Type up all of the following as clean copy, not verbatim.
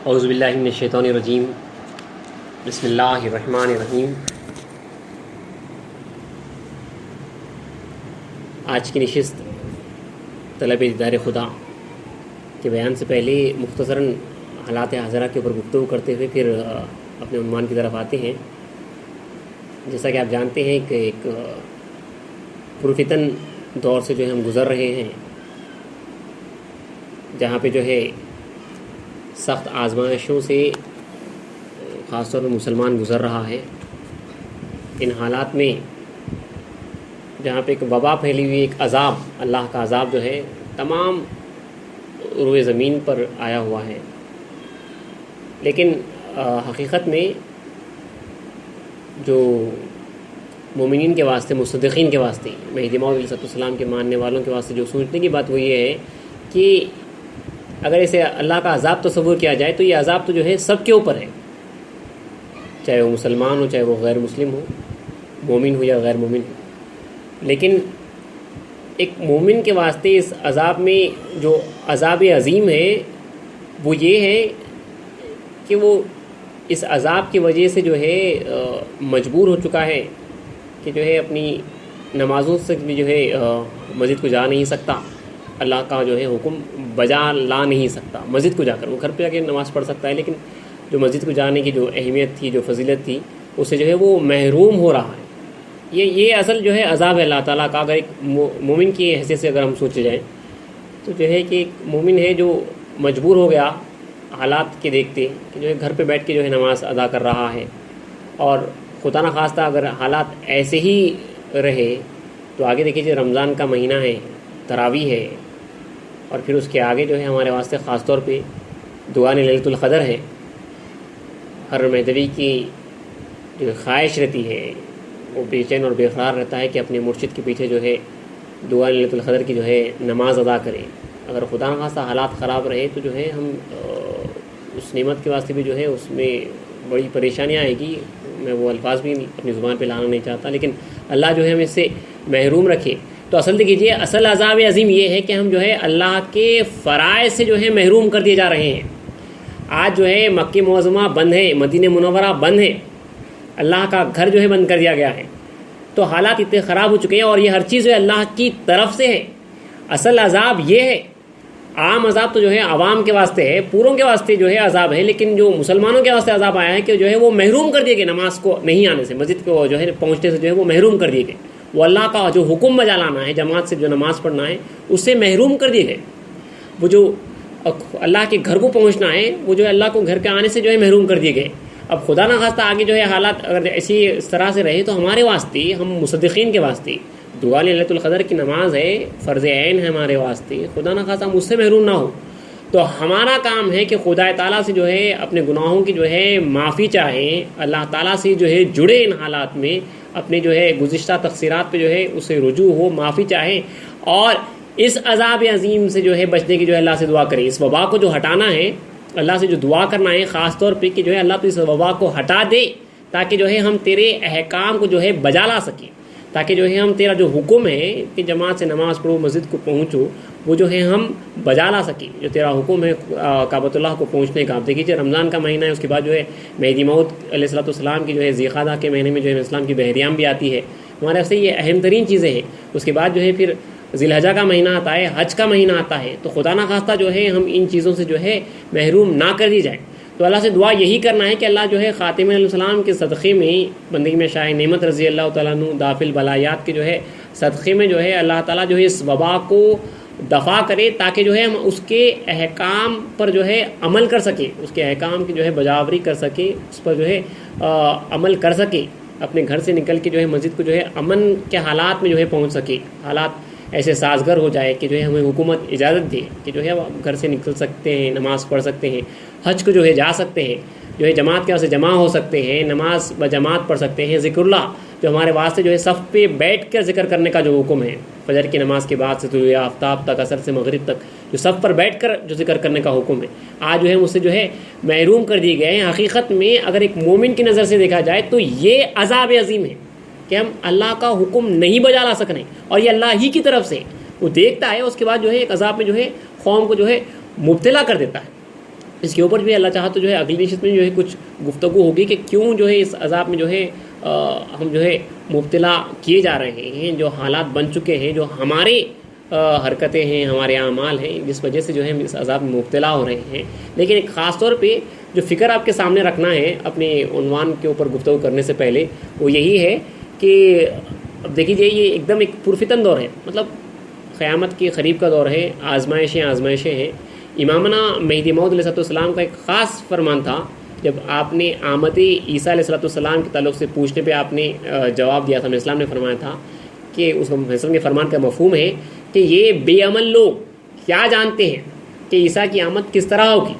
اعوذ باللہ من الشیطان الرجیم بسم اللہ الرحمن الرحیم۔ آج کی نشست طلب دیدار خدا کے بیان سے پہلے مختصراً حالات حاضرہ کے اوپر گفتگو کرتے ہوئے پھر اپنے عنوان کی طرف آتے ہیں۔ جیسا کہ آپ جانتے ہیں کہ ایک پرفتن دور سے جو ہے ہم گزر رہے ہیں، جہاں پہ جو ہے سخت آزمائشوں سے خاص طور پہ مسلمان گزر رہا ہے۔ ان حالات میں جہاں پہ ایک وبا پھیلی ہوئی، ایک عذاب، اللہ کا عذاب جو ہے تمام روئے زمین پر آیا ہوا ہے، لیکن حقیقت میں جو مومنین کے واسطے، مصدقین کے واسطے، مہدی موعود علیہ السلام کے ماننے والوں کے واسطے جو سوچنے کی بات وہ یہ ہے کہ اگر اسے اللہ کا عذاب تصور کیا جائے تو یہ عذاب تو جو ہے سب کے اوپر ہے، چاہے وہ مسلمان ہو، چاہے وہ غیر مسلم ہو، مومن ہو یا غیر مومن ہو۔ لیکن ایک مومن کے واسطے اس عذاب میں جو عذاب عظیم ہے وہ یہ ہے کہ وہ اس عذاب کی وجہ سے جو ہے مجبور ہو چکا ہے کہ جو ہے اپنی نمازوں سے بھی جو ہے مسجد کو جا نہیں سکتا، اللہ کا جو ہے حکم بجا لا نہیں سکتا۔ مسجد کو جا کر وہ گھر پہ جا کے نماز پڑھ سکتا ہے، لیکن جو مسجد کو جانے کی جو اہمیت تھی، جو فضیلت تھی، اس سے جو ہے وہ محروم ہو رہا ہے۔ یہ اصل جو ہے عذاب ہے اللہ تعالیٰ کا۔ اگر ایک مومن کی حیثیت سے اگر ہم سوچے جائیں تو جو ہے کہ ایک مومن ہے جو مجبور ہو گیا حالات کے دیکھتے کہ جو ہے گھر پہ بیٹھ کے جو ہے نماز ادا کر رہا ہے، اور خدا نخواستہ اگر حالات ایسے ہی رہے تو آگے دیکھیے رمضان کا مہینہ ہے، تراویح ہے، اور پھر اس کے آگے جو ہے ہمارے واسطے خاص طور پہ دعا لیلۃ القدر ہے۔ ہر مہدوی کی جو خواہش رہتی ہے، وہ بے چین اور بے قرار رہتا ہے کہ اپنے مرشد کے پیچھے جو ہے دعا لیلۃ القدر کی جو ہے نماز ادا کریں۔ اگر خدا نخواستہ حالات خراب رہے تو جو ہے ہم اس نعمت کے واسطے بھی جو ہے اس میں بڑی پریشانیاں آئے گی۔ میں وہ الفاظ بھی اپنی زبان پہ لانا نہیں چاہتا، لیکن اللہ جو ہے ہمیں اس سے محروم رکھے۔ تو اصل دیکھیے، اصل عذاب عظیم یہ ہے کہ ہم جو ہے اللہ کے فرائض سے جو ہے محروم کر دیے جا رہے ہیں۔ آج جو ہے مکہ معظمہ بند ہے، مدینہ منورہ بند ہے، اللہ کا گھر جو ہے بند کر دیا گیا ہے، تو حالات اتنے خراب ہو چکے ہیں، اور یہ ہر چیز جو ہے اللہ کی طرف سے ہے۔ اصل عذاب یہ ہے، عام عذاب تو جو ہے عوام کے واسطے ہے، پوروں کے واسطے جو ہے عذاب ہے، لیکن جو مسلمانوں کے واسطے عذاب آیا ہے کہ جو ہے وہ محروم کر دیے گئے نماز کو نہیں آنے سے، مسجد کو جو ہے پہنچنے سے جو ہے وہ محروم کر دیے گئے۔ وہ اللہ کا جو حکم بجا لانا ہے، جماعت سے جو نماز پڑھنا ہے، اس سے محروم کر دیے گئے۔ وہ جو اللہ کے گھر کو پہنچنا ہے، وہ جو ہے اللہ کو گھر کے آنے سے جو ہے محروم کر دیے گئے۔ اب خدا نخواستہ آگے جو ہے حالات اگر ایسی اس طرح سے رہے تو ہمارے واسطے، ہم مصدقین کے واسطے دعا لیلۃ القدر کی نماز ہے، فرض عین ہے ہمارے واسطے، خدا نخواستہ ہم اس سے محروم نہ ہو۔ تو ہمارا کام ہے کہ خدا تعالیٰ سے جو ہے اپنے گناہوں کی جو ہے معافی چاہیں، اللہ تعالیٰ سے جو ہے جڑے ان حالات میں، اپنے جو ہے گزشتہ تقصیرات پہ جو ہے اسے رجوع ہو، معافی چاہیں، اور اس عذاب عظیم سے جو ہے بچنے کی جو ہے اللہ سے دعا کریں۔ اس وبا کو جو ہٹانا ہے، اللہ سے جو دعا کرنا ہے خاص طور پہ کہ جو ہے اللہ تو اس وبا کو ہٹا دے، تاکہ جو ہے ہم تیرے احکام کو جو ہے بجا لا سکیں، تاکہ جو ہے ہم تیرا جو حکم ہے کہ جماعت سے نماز پڑھو، مسجد کو پہنچو، وہ جو ہے ہم بجا لا سکیں۔ جو تیرا حکم ہے کعبۃ اللہ کو پہنچنے کا، آپ دیکھیے رمضان کا مہینہ ہے، اس کے بعد جو ہے مہدی موعود علیہ السلام کی جو ہے ذیقعدہ کے مہینے میں جو ہے اسلام کی بحریام بھی آتی ہے، ہمارے واسطے یہ اہم ترین چیزیں ہیں۔ اس کے بعد جو ہے پھر ذی الحجہ کا مہینہ آتا ہے، حج کا مہینہ آتا ہے، تو خدا نخواستہ جو ہے ہم ان چیزوں سے جو ہے محروم نہ کر دی جائے۔ تو اللہ سے دعا یہی کرنا ہے کہ اللہ جو ہے خاتم علیہ السلام کے صدقے میں، بندگی میں شاہ نعمت رضی اللہ تعالیٰ عنہ دافع البلایات کے جو ہے صدقے میں جو ہے اللہ تعالیٰ جو ہے اس وبا کو دفع کرے، تاکہ جو ہے ہم اس کے احکام پر جو ہے عمل کر سکیں، اس کے احکام کی جو ہے بجاوری کر سکیں، اس پر جو ہے عمل کر سکیں، اپنے گھر سے نکل کے جو ہے مسجد کو جو ہے امن کے حالات میں جو ہے پہنچ سکے، حالات ایسے سازگار ہو جائے کہ جو ہے ہمیں حکومت اجازت دے کہ جو ہے گھر سے نکل سکتے ہیں، نماز پڑھ سکتے ہیں، حج کو جو ہے جا سکتے ہیں، جو ہے جماعت کے واسطے جمع ہو سکتے ہیں، نماز بجماعت پڑھ سکتے ہیں، ذکر اللہ جو ہمارے واسطے جو ہے صف پہ بیٹھ کر ذکر کرنے کا جو حکم ہے، فجر کی نماز کے بعد سے طلوع آفتاب تک، عصر سے مغرب تک جو صف پر بیٹھ کر جو ذکر کرنے کا حکم ہے، آج جو ہے مجھ سے جو ہے محروم کر دیے گئے ہیں۔ حقیقت میں اگر ایک مومن کی نظر سے دیکھا جائے تو یہ عذاب عظیم ہے کہ ہم اللہ کا حکم نہیں بجا لا سکنے، اور یہ اللہ ہی کی طرف سے وہ دیکھتا ہے، اس کے بعد جو ہے ایک عذاب میں جو ہے قوم کو جو ہے مبتلا کر دیتا ہے۔ اس کے اوپر جو ہے اللہ چاہا تو جو ہے اگلی نشست میں جو ہے کچھ گفتگو ہوگی کہ کیوں جو ہے اس عذاب میں جو ہے ہم جو ہے مبتلا کیے جا رہے ہیں، جو حالات بن چکے ہیں، جو ہمارے حرکتیں ہیں، ہمارے اعمال ہیں، جس وجہ سے جو ہے ہم اس عذاب میں مبتلا ہو رہے ہیں۔ لیکن ایک خاص طور پہ جو فکر آپ کے سامنے رکھنا ہے اپنے عنوان کے اوپر گفتگو کرنے سے پہلے، وہ یہی ہے کہ اب دیکھ لیجیے یہ ایک دم ایک پرفتن دور ہے، مطلب قیامت کے قریب کا دور ہے، آزمائشیں ہیں۔ امامنا مہدی موعود علیہ السلام کا ایک خاص فرمان تھا، جب آپ نے آمد عیسیٰ علیہ السلام کے تعلق سے پوچھنے پہ آپ نے جواب دیا تھا، اسلام نے فرمایا تھا کہ اس کے فرمان کا مفہوم ہے کہ یہ بے عمل لوگ کیا جانتے ہیں کہ عیسیٰ کی آمد کس طرح ہوگی،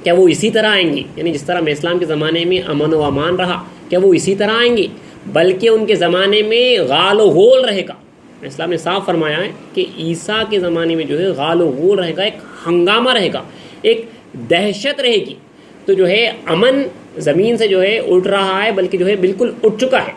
کیا وہ اسی طرح آئیں گے، یعنی جس طرح میں اسلام کے زمانے میں امن و امان رہا کیا وہ اسی طرح آئیں گے، بلکہ ان کے زمانے میں غال و غول رہے گا۔ اسلام نے صاف فرمایا ہے کہ عیسیٰ کے زمانے میں جو ہے غال و غول رہے گا، ایک ہنگامہ رہے گا، ایک دہشت رہے گی۔ تو جو ہے امن زمین سے جو ہے اٹھ رہا ہے، بلکہ جو ہے بالکل اٹھ چکا ہے۔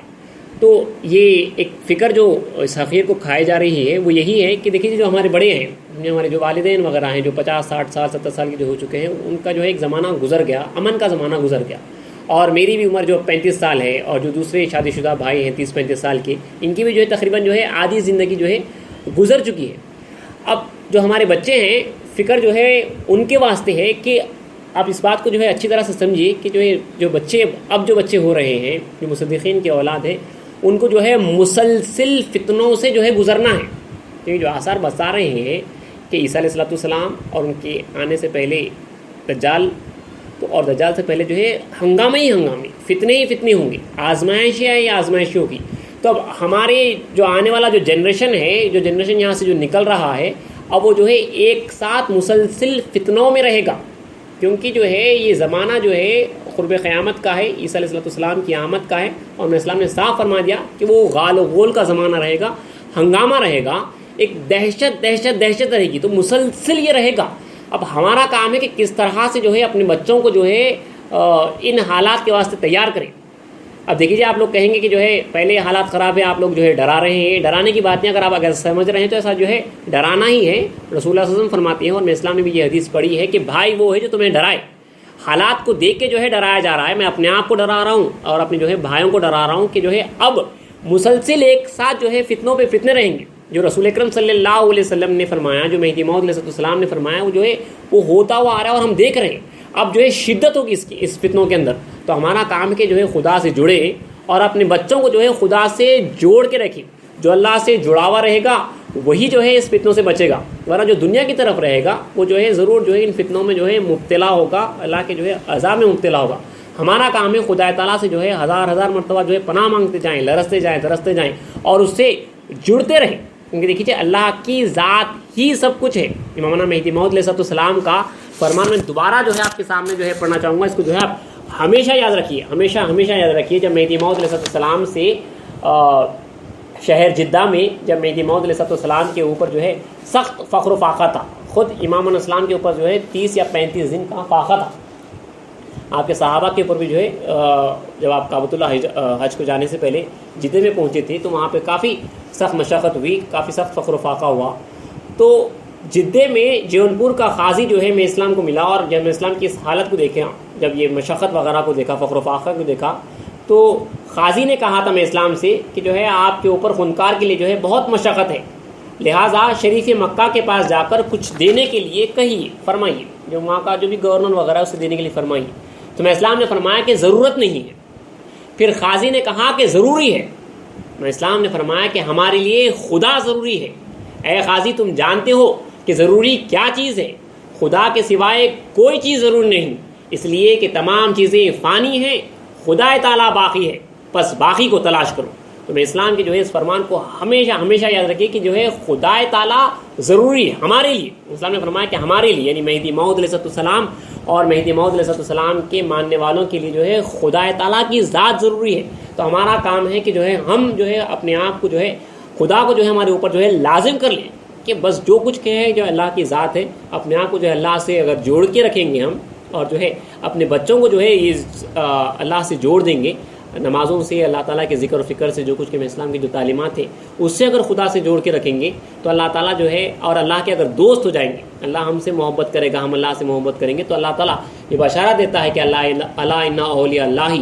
تو یہ ایک فکر جو اس حقیقت کو کھائے جا رہی ہے وہ یہی ہے کہ دیکھیے جو ہمارے بڑے ہیں، ہمارے جو والدین وغیرہ ہیں، جو 50 60 سال 70 سال کے جو ہو چکے ہیں، ان کا جو ہے ایک زمانہ گزر گیا، امن کا زمانہ گزر گیا۔ اور میری بھی عمر جو 35 سال ہے، اور جو دوسرے شادی شدہ بھائی ہیں 30 35 سال کے، ان کی بھی جو ہے تقریباً جو ہے آدھی زندگی جو ہے گزر چکی ہے۔ اب جو ہمارے بچے ہیں، فکر جو ہے ان کے واسطے ہے کہ آپ اس بات کو جو ہے اچھی طرح سے سمجھیے کہ جو ہے جو بچے ہو رہے ہیں، جو مصدقین کی اولاد ہے، ان کو جو ہے مسلسل فتنوں سے جو ہے گزرنا ہے، کیونکہ جو آثار بتا رہے ہیں کہ عیسیٰ علیہ السلام اور ان کے آنے سے پہلے دجال، تو اور دجال سے پہلے جو ہے ہنگامے فتنے ہی فتنے ہوں گے، آزمائشیں آزمائشیں ہوگی۔ تو اب ہمارے جو آنے والا جو جنریشن ہے، جو جنریشن یہاں سے جو نکل رہا ہے، اب وہ جو ہے ایک ساتھ مسلسل فتنوں میں رہے گا، کیونکہ جو ہے یہ زمانہ جو ہے قرب قیامت کا ہے، عیسیٰ علیہ السلام کی آمد کا ہے، اور اسلام نے صاف فرما دیا کہ وہ غال و غول کا زمانہ رہے گا، ہنگامہ رہے گا، ایک دہشت رہے گی، تو مسلسل یہ رہے گا۔ اب ہمارا کام ہے کہ کس طرح سے جو ہے اپنے بچوں کو جو ہے ان حالات کے واسطے تیار کریں۔ اب دیکھیے آپ لوگ کہیں گے کہ جو ہے پہلے حالات خراب ہیں، آپ لوگ جو ہے ڈرا رہے ہیں، ڈرانے کی بات نہیں، اگر سمجھ رہے ہیں تو ایسا جو ہے ڈرانا ہی ہے۔ رسول اللہ صلی اللہ علیہ وسلم فرماتے ہیں، اور میں اسلام نے بھی یہ حدیث پڑھی ہے کہ بھائی وہ ہے جو تمہیں ڈرائے، حالات کو دیکھ کے جو ہے ڈرایا جا رہا ہے۔ میں اپنے آپ کو ڈرا رہا ہوں اور اپنے جو ہے بھائیوں کو ڈرا رہا ہوں کہ جو ہے اب مسلسل ایک ساتھ جو ہے فتنوں پہ فتنے رہیں گے۔ جو رسول اکرم صلی اللہ علیہ وسلم نے فرمایا، جو مہدی موعود علیہ السلام نے فرمایا، وہ جو ہے وہ ہوتا ہوا آ رہا ہے اور ہم دیکھ رہے ہیں۔ اب جو ہے شدت ہوگی اس فتنوں کے اندر، تو ہمارا کام ہے کہ جو ہے خدا سے جڑے اور اپنے بچوں کو جو ہے خدا سے جوڑ کے رکھیں۔ جو اللہ سے جڑا ہوا رہے گا وہی جو ہے اس فتنوں سے بچے گا، ورنہ جو دنیا کی طرف رہے گا وہ جو ہے ضرور جو ہے ان فتنوں میں جو ہے مبتلا ہوگا، اللہ کے جو ہے عذاب میں مبتلا ہوگا۔ ہمارا کام ہے خدا تعالیٰ سے جو ہے ہزار مرتبہ جو ہے پناہ مانگتے جائیں، لرزتے جائیں، درستے جائیں، اور اس سے جڑتے رہیں، کیونکہ دیکھیے اللہ کی ذات ہی سب کچھ ہے۔ امامنا مہدی موعود علیہ السلام کا فرمان میں دوبارہ جو ہے آپ کے سامنے جو ہے پڑھنا چاہوں گا، اس کو جو ہے آپ ہمیشہ یاد رکھیے، ہمیشہ یاد رکھیے۔ جب مہدی موعود علیہ السلام سے شہر جدہ میں جب مہدی موعود علیہ السلام کے اوپر جو ہے سخت فخر و فاقہ تھا، خود امام الاسلام کے اوپر جو ہے 30 یا 35 دن کا فاقہ تھا، آپ کے صحابہ کے اوپر بھی جو ہے جب آپ کعبۃ اللہ حج کو جانے سے پہلے جدے میں پہنچے تھے تو وہاں پہ کافی سخت مشقت ہوئی، کافی سخت فخر و فاقہ ہوا۔ تو جدے میں جون پور کا قاضی جو ہے میں اسلام کو ملا، اور جب میں اسلام کی اس حالت کو دیکھا، جب یہ مشقت وغیرہ کو دیکھا، فخر و فاقہ کو دیکھا، تو قاضی نے کہا تھا میں اسلام سے کہ جو ہے آپ کے اوپر خونکار کے لیے جو ہے بہت مشقت ہے، لہٰذا شریف مکہ کے پاس جا کر کچھ دینے کے لیے کہیے، فرمائیے، جو وہاں کا جو بھی گورنر وغیرہ اسے دینے کے لیے فرمائیے۔ تو میں اسلام نے فرمایا کہ ضرورت نہیں ہے۔ پھر قاضی نے کہا کہ ضروری ہے۔ میں اسلام نے فرمایا کہ ہمارے لیے خدا ضروری ہے۔ اے قاضی تم جانتے ہو کہ ضروری کیا چیز ہے؟ خدا کے سوائے کوئی چیز ضروری نہیں، اس لیے کہ تمام چیزیں فانی ہیں، خدا تعالیٰ باقی ہے، بس باقی کو تلاش کرو۔ تو میں اسلام کے جو ہے اس فرمان کو ہمیشہ یاد رکھیے کہ جو ہے خدا تعالیٰ ضروری ہے ہمارے لیے۔ اسلام نے فرمایا کہ ہمارے لیے، یعنی مہدی موعود علیہ السلام اور مہدی موعود علیہ السلام کے ماننے والوں کے لیے جو ہے خدا تعالیٰ کی ذات ضروری ہے۔ تو ہمارا کام ہے کہ جو ہے ہم جو ہے اپنے آپ کو جو ہے خدا کو جو ہے ہمارے اوپر جو ہے لازم کر لیں کہ بس جو کچھ کہیں جو اللہ کی ذات ہے، اپنے آپ کو جو ہے اللہ سے اگر جوڑ کے رکھیں گے ہم، اور جو ہے اپنے بچوں کو جو ہے یہ اللہ سے جوڑ دیں گے، نمازوں سے, اللہ تعالیٰ کے ذکر و فکر سے, جو کچھ کہ اسلام کی جو تعلیمات ہیں اس سے اگر خدا سے جوڑ کے رکھیں گے تو اللہ تعالیٰ جو ہے, اور اللہ کے اگر دوست ہو جائیں گے, اللہ ہم سے محبت کرے گا, ہم اللہ سے محبت کریں گے, تو اللہ تعالیٰ یہ بشارت دیتا ہے کہ اللہ ان اولیاء اللہ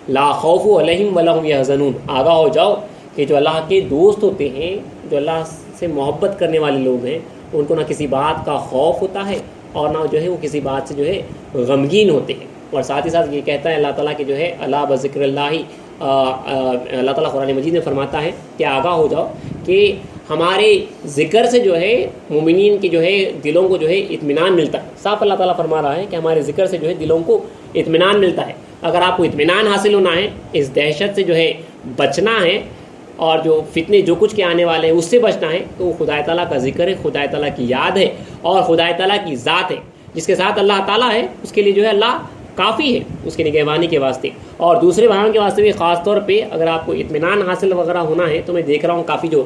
لا خوف علیہم ولا هم یحزنون, آگاہ ہو جاؤ کہ جو اللہ کے دوست ہوتے ہیں, جو اللہ سے محبت کرنے والے لوگ ہیں, ان کو نہ کسی بات کا خوف ہوتا ہے اور نہ جو ہے وہ کسی بات سے جو ہے غمگین ہوتے ہیں. اور ساتھ ہی ساتھ یہ کہتا ہے اللہ تعالیٰ کہ جو ہے اللہ بذکر اللہ, اللہ تعالیٰ قرآن مجید میں فرماتا ہے کہ آگاہ ہو جاؤ کہ ہمارے ذکر سے جو ہے مومنین کی جو ہے دلوں کو جو ہے اطمینان ملتا ہے. صاف اللہ تعالیٰ فرما رہا ہے کہ ہمارے ذکر سے جو ہے دلوں کو اطمینان ملتا ہے. اگر آپ کو اطمینان حاصل ہونا ہے, اس دہشت سے جو ہے بچنا ہے, اور جو فتنے جو کچھ کے آنے والے ہیں اس سے بچنا ہے, تو خدا تعالیٰ کا ذکر ہے, خدا تعالیٰ کی یاد ہے, اور خدا تعالیٰ کی ذات ہے. جس کے ساتھ اللہ تعالیٰ ہے اس کے لیے جو ہے اللہ کافی ہے, اس کی نگہبانی کے واسطے. اور دوسرے بھائیوں کے واسطے بھی خاص طور پہ اگر آپ کو اطمینان حاصل وغیرہ ہونا ہے, تو میں دیکھ رہا ہوں کافی جو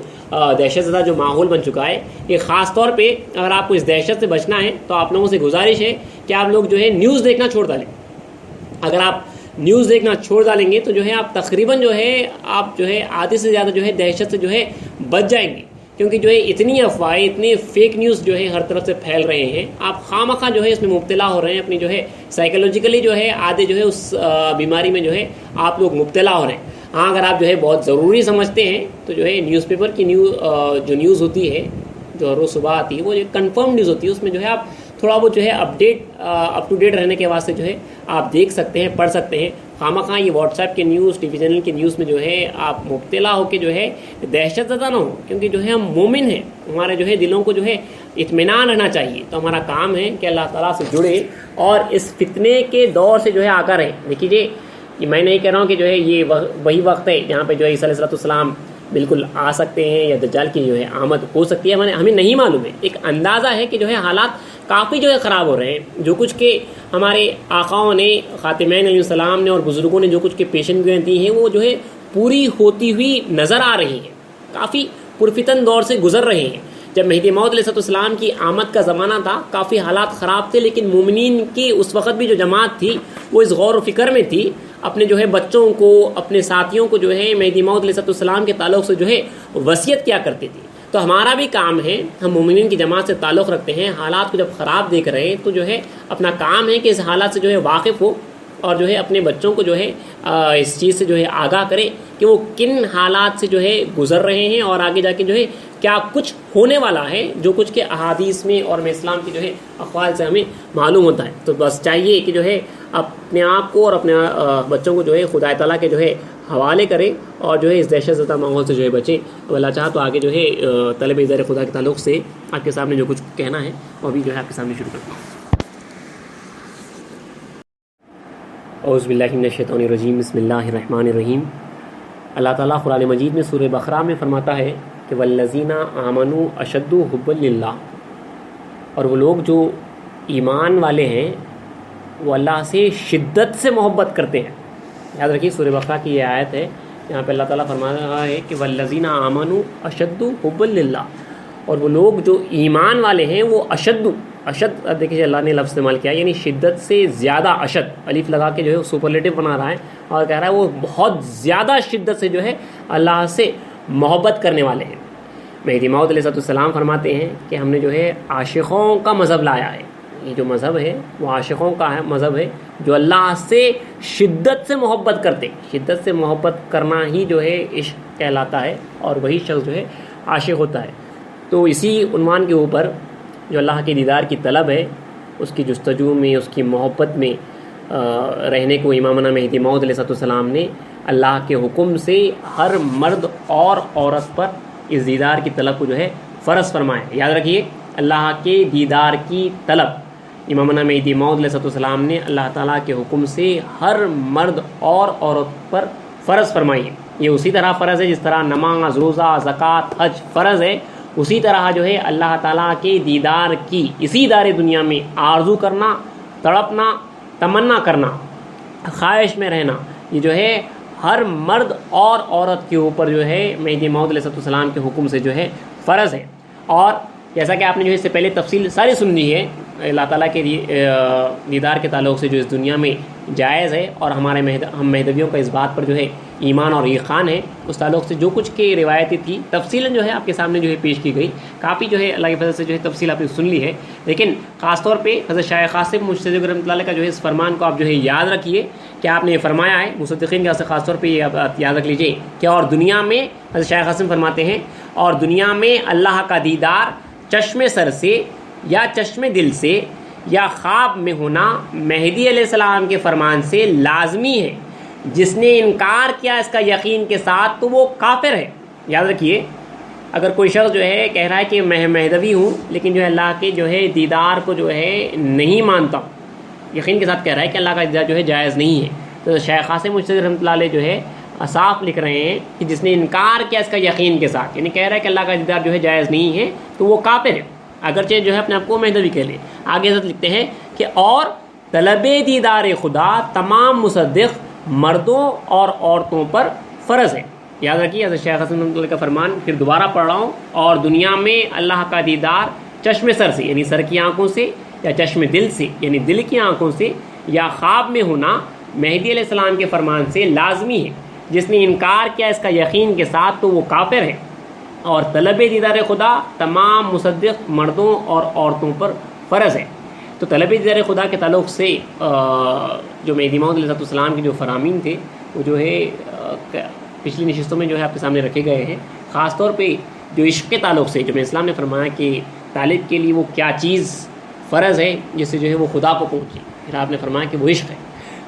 دہشت زدہ جو ماحول بن چکا ہے, یہ خاص طور پہ اگر آپ کو اس دہشت سے بچنا ہے تو آپ لوگوں سے گزارش ہے کہ آپ لوگ جو ہے نیوز دیکھنا چھوڑ ڈالیں. اگر آپ نیوز دیکھنا چھوڑ ڈالیں گے تو جو ہے آپ تقریباً جو ہے آپ جو ہے آدھے سے زیادہ جو ہے دہشت سے جو ہے بچ جائیں گے. کیونکہ جو ہے اتنی افواہیں, اتنے فیک نیوز جو ہے ہر طرف سے پھیل رہے ہیں, آپ خواہ جو ہے اس میں مبتلا ہو رہے ہیں, اپنی جو ہے سائیکولوجیکلی جو ہے آدھے جو ہے اس بیماری میں جو ہے آپ لوگ مبتلا ہو رہے ہیں. ہاں اگر آپ جو ہے بہت ضروری سمجھتے ہیں تو جو ہے نیوز پیپر کی جو نیوز ہوتی ہے, جو روز صبح آتی ہے, وہ جو کنفرم نیوز ہوتی ہے, اس میں جو ہے آپ تھوڑا بہت جو ہے اپ ٹو ڈیٹ رہنے کے واسطے جو ہے آپ دیکھ سکتے ہیں, پڑھ سکتے ہیں. خواہ یہ واٹس ایپ کے نیوز, ٹی وی چینل کی نیوز میں جو ہے آپ مبتلا ہو کے جو ہے دہشت زدہ نہ ہو, کیونکہ جو ہے ہم مومن ہیں, ہمارے جو ہے دلوں کو جو ہے اطمینان رہنا چاہیے. تو ہمارا کام ہے کہ اللہ تعالیٰ سے جڑے اور اس فتنے کے دور سے جو ہے آگاہ رہے. دیکھیے میں نہیں کہہ رہا ہوں کہ جو ہے یہ وہی وقت ہے جہاں پہ جو ہے عیسیٰ علیہ السلام بالکل آ سکتے ہیں یا دجال کی جو ہے آمد ہو سکتی ہے, ہمیں نہیں معلوم ہے. ایک اندازہ ہے کہ جو ہے حالات کافی جو ہے خراب ہو رہے ہیں. جو کچھ کہ ہمارے آقاؤں نے, خاتمین علیہ السلام نے اور بزرگوں نے جو کچھ کے پیشن گوئیاں دی ہیں, وہ جو ہے پوری ہوتی ہوئی نظر آ رہی ہیں. کافی پرفتن دور سے گزر رہے ہیں. جب مہدی موعود علیہ السلام کی آمد کا زمانہ تھا, کافی حالات خراب تھے, لیکن مومنین کی اس وقت بھی جو جماعت تھی وہ اس غور و فکر میں تھی, اپنے جو ہے بچوں کو, اپنے ساتھیوں کو جو ہے مہدی موعود علیہ السلام کے تعلق سے جو ہے وصیت کیا کرتی تھی. تو ہمارا بھی کام ہے, ہم مومنین کی جماعت سے تعلق رکھتے ہیں, حالات کو جب خراب دیکھ رہے ہیں تو جو ہے اپنا کام ہے کہ اس حالات سے جو ہے واقف ہو, اور جو ہے اپنے بچوں کو جو ہے اس چیز سے جو ہے آگاہ کرے کہ وہ کن حالات سے جو ہے گزر رہے ہیں, اور آگے جا کے جو ہے کیا کچھ ہونے والا ہے, جو کچھ کے احادیث میں اور اسلام کی جو ہے اقوال سے ہمیں معلوم ہوتا ہے. تو بس چاہیے کہ جو ہے اپنے آپ کو اور اپنے بچوں کو جو ہے خدا تعالیٰ کے جو ہے حوالے کرے, اور جو ہے اس دہشت زدہ ماحول سے جو ہے بچیں. اللہ چاہا تو آگے جو ہے طلب ادارے خدا کے تعلق سے آپ کے سامنے جو کچھ کہنا ہے وہ بھی جو ہے آپ کے سامنے شروع کرتا ہوں. اعوذ باللہ من الشیطان الرجیم, بسم اللہ الرحمن الرحیم. اللہ تعالیٰ قرآن مجید میں سورہ بقرہ میں فرماتا ہے کہ والذین آمنوا اشد حبا للہ, اور وہ لوگ جو ایمان والے ہیں وہ اللہ سے شدت سے محبت کرتے ہیں. یاد رکھیے سورہ بقرہ کی یہ آیت ہے, یہاں پہ اللہ تعالیٰ فرما رہا ہے کہ والذین آمنوا اشد حبا للہ, اور وہ لوگ جو ایمان والے ہیں وہ اشد دیکھیے اللہ نے لفظ استعمال کیا, یعنی شدت سے زیادہ, اشد الف لگا کے جو ہے سپرلیٹو بنا رہا ہے, اور کہہ رہا ہے وہ بہت زیادہ شدت سے جو ہے اللہ سے محبت کرنے والے ہیں. مہدی موعود علیہ السلام فرماتے ہیں کہ ہم نے جو ہے عاشقوں کا مذہب لایا ہے. یہ جو مذہب ہے وہ عاشقوں کا ہے مذہب ہے, جو اللہ سے شدت سے محبت کرتے. شدت سے محبت کرنا ہی جو ہے عشق کہلاتا ہے, اور وہی شخص جو ہے عاشق ہوتا ہے. تو اسی عنوان کے اوپر جو اللہ کے دیدار کی طلب ہے, اس کی جستجو میں, اس کی محبت میں رہنے کو امامنا مہدی موعود علیہ السلام نے اللہ کے حکم سے ہر مرد اور عورت پر اس دیدار کی طلب کو جو ہے فرض فرمایا. یاد رکھیے اللہ کے دیدار کی طلب امامنا مہدی موعود علیہ السلام نے اللہ تعالیٰ کے حکم سے ہر مرد اور عورت پر فرض فرمائی ہے. یہ اسی طرح فرض ہے جس طرح نماز, روزہ, زکوٰۃ, حج فرض ہے, اسی طرح جو ہے اللہ تعالیٰ کے دیدار کی اسی دار دنیا میں آرزو کرنا, تڑپنا, تمنا کرنا, خواہش میں رہنا, یہ جو ہے ہر مرد اور عورت کے اوپر جو ہے مہدی موعود علیہ السلام کے حکم سے جو ہے فرض ہے. اور جیسا کہ آپ نے جو ہے اس سے پہلے تفصیل ساری سن لی ہے اللہ تعالیٰ کے دیدار کے تعلق سے جو اس دنیا میں جائز ہے، اور ہم مہدویوں کا اس بات پر جو ہے ایمان اور یقین ہے، اس تعلق سے جو کچھ کی روایتیں تھیں تفصیلاً جو ہے آپ کے سامنے جو ہے پیش کی گئی، کافی جو ہے اللہ کے فضل سے جو ہے تفصیل آپ نے سن لی ہے. لیکن خاص طور پہ حضرت شاہ قاسم مجتبی رحمۃ اللہ علیہ کا جو ہے اس فرمان کو آپ جو ہے یاد رکھیے کہ آپ نے یہ فرمایا ہے. مصدقین کے خاص طور پہ یہ آپ یاد رکھ لیجیے کہ اور دنیا میں، حضرت شاہ قاسم فرماتے ہیں، اور دنیا میں اللہ کا دیدار چشم سر سے یا چشم دل سے یا خواب میں ہونا مہدی علیہ السلام کے فرمان سے لازمی ہے. جس نے انکار کیا اس کا یقین کے ساتھ تو وہ کافر ہے. یاد رکھیے، اگر کوئی شخص جو ہے کہہ رہا ہے کہ میں مہدوی ہوں لیکن جو ہے اللہ کے جو ہے دیدار کو جو ہے نہیں مانتا ہوں، یقین کے ساتھ کہہ رہا ہے کہ اللہ کا دیدار جو ہے جائز نہیں ہے، تو شیخ قاسم مجتبی رحمۃ اللہ علیہ جو ہے صاف لکھ رہے ہیں کہ جس نے انکار کیا اس کا یقین کے ساتھ، یعنی کہہ رہا ہے کہ اللہ کا دیدار جو ہے جائز نہیں ہے، تو وہ کافر ہے، اگرچہ جو ہے اپنے آپ کو مہدوی کہہ لے. آگے حضرت لکھتے ہیں کہ اور طلب دیدار خدا تمام مصدق مردوں اور عورتوں پر فرض ہے. یاد رکھیے حضرت شیخ قاسم رحمۃ اللہ کا فرمان پھر دوبارہ پڑھ رہا ہوں، اور دنیا میں اللہ کا دیدار چشم سر سے یعنی سر کی آنکھوں سے یا چشم دل سے یعنی دل کی آنکھوں سے یا خواب میں ہونا مہدی علیہ السلام کے فرمان سے لازمی ہے. جس نے انکار کیا اس کا یقین کے ساتھ تو وہ کافر ہے. اور طلب دیدار خدا تمام مصدق مردوں اور عورتوں پر فرض ہے. تو طلب دیدار خدا کے تعلق سے جو مہدی موعود علیہ السلام کے جو فرامین تھے وہ جو ہے پچھلی نشستوں میں جو ہے آپ کے سامنے رکھے گئے ہیں. خاص طور پہ جو عشق کے تعلق سے جو میں اسلام نے فرمایا کہ طالب کے لیے وہ کیا چیز فرض ہے جس سے جو ہے وہ خدا کو پہنچے، پھر آپ نے فرمایا کہ وہ عشق ہے.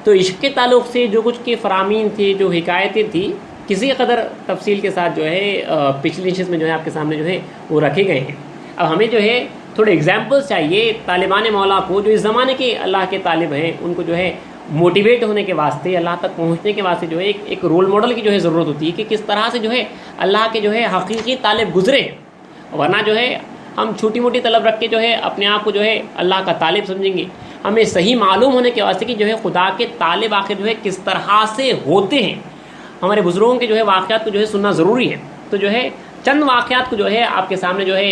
تو عشق کے تعلق سے جو کچھ کے فرامین تھے، جو حکایتیں تھیں، کسی قدر تفصیل کے ساتھ جو ہے پچھلی نشست میں جو ہے آپ کے سامنے جو ہے وہ رکھے گئے ہیں. اب ہمیں جو ہے تھوڑے اگزامپلس چاہیے طالبان مولا کو جو اس زمانے کے اللہ کے طالب ہیں، ان کو جو ہے موٹیویٹ ہونے کے واسطے، اللہ تک پہنچنے کے واسطے جو ہے ایک رول ماڈل کی جو ہے ضرورت ہوتی ہے کہ کس طرح سے جو ہے اللہ کے جو ہے حقیقی طالب گزرے ہیں. ورنہ جو ہے ہم چھوٹی موٹی طلب رکھ کے جو ہے اپنے آپ کو جو ہے اللہ کا طالب سمجھیں گے. ہمیں صحیح معلوم ہونے کے واسطے کہ جو ہے خدا کے طالب آخر جو ہے کس طرح سے ہوتے ہیں. ہمارے بزرگوں کے جو ہے واقعات کو جو ہے سننا ضروری ہے. تو جو ہے چند واقعات کو جو ہے آپ کے سامنے جو ہے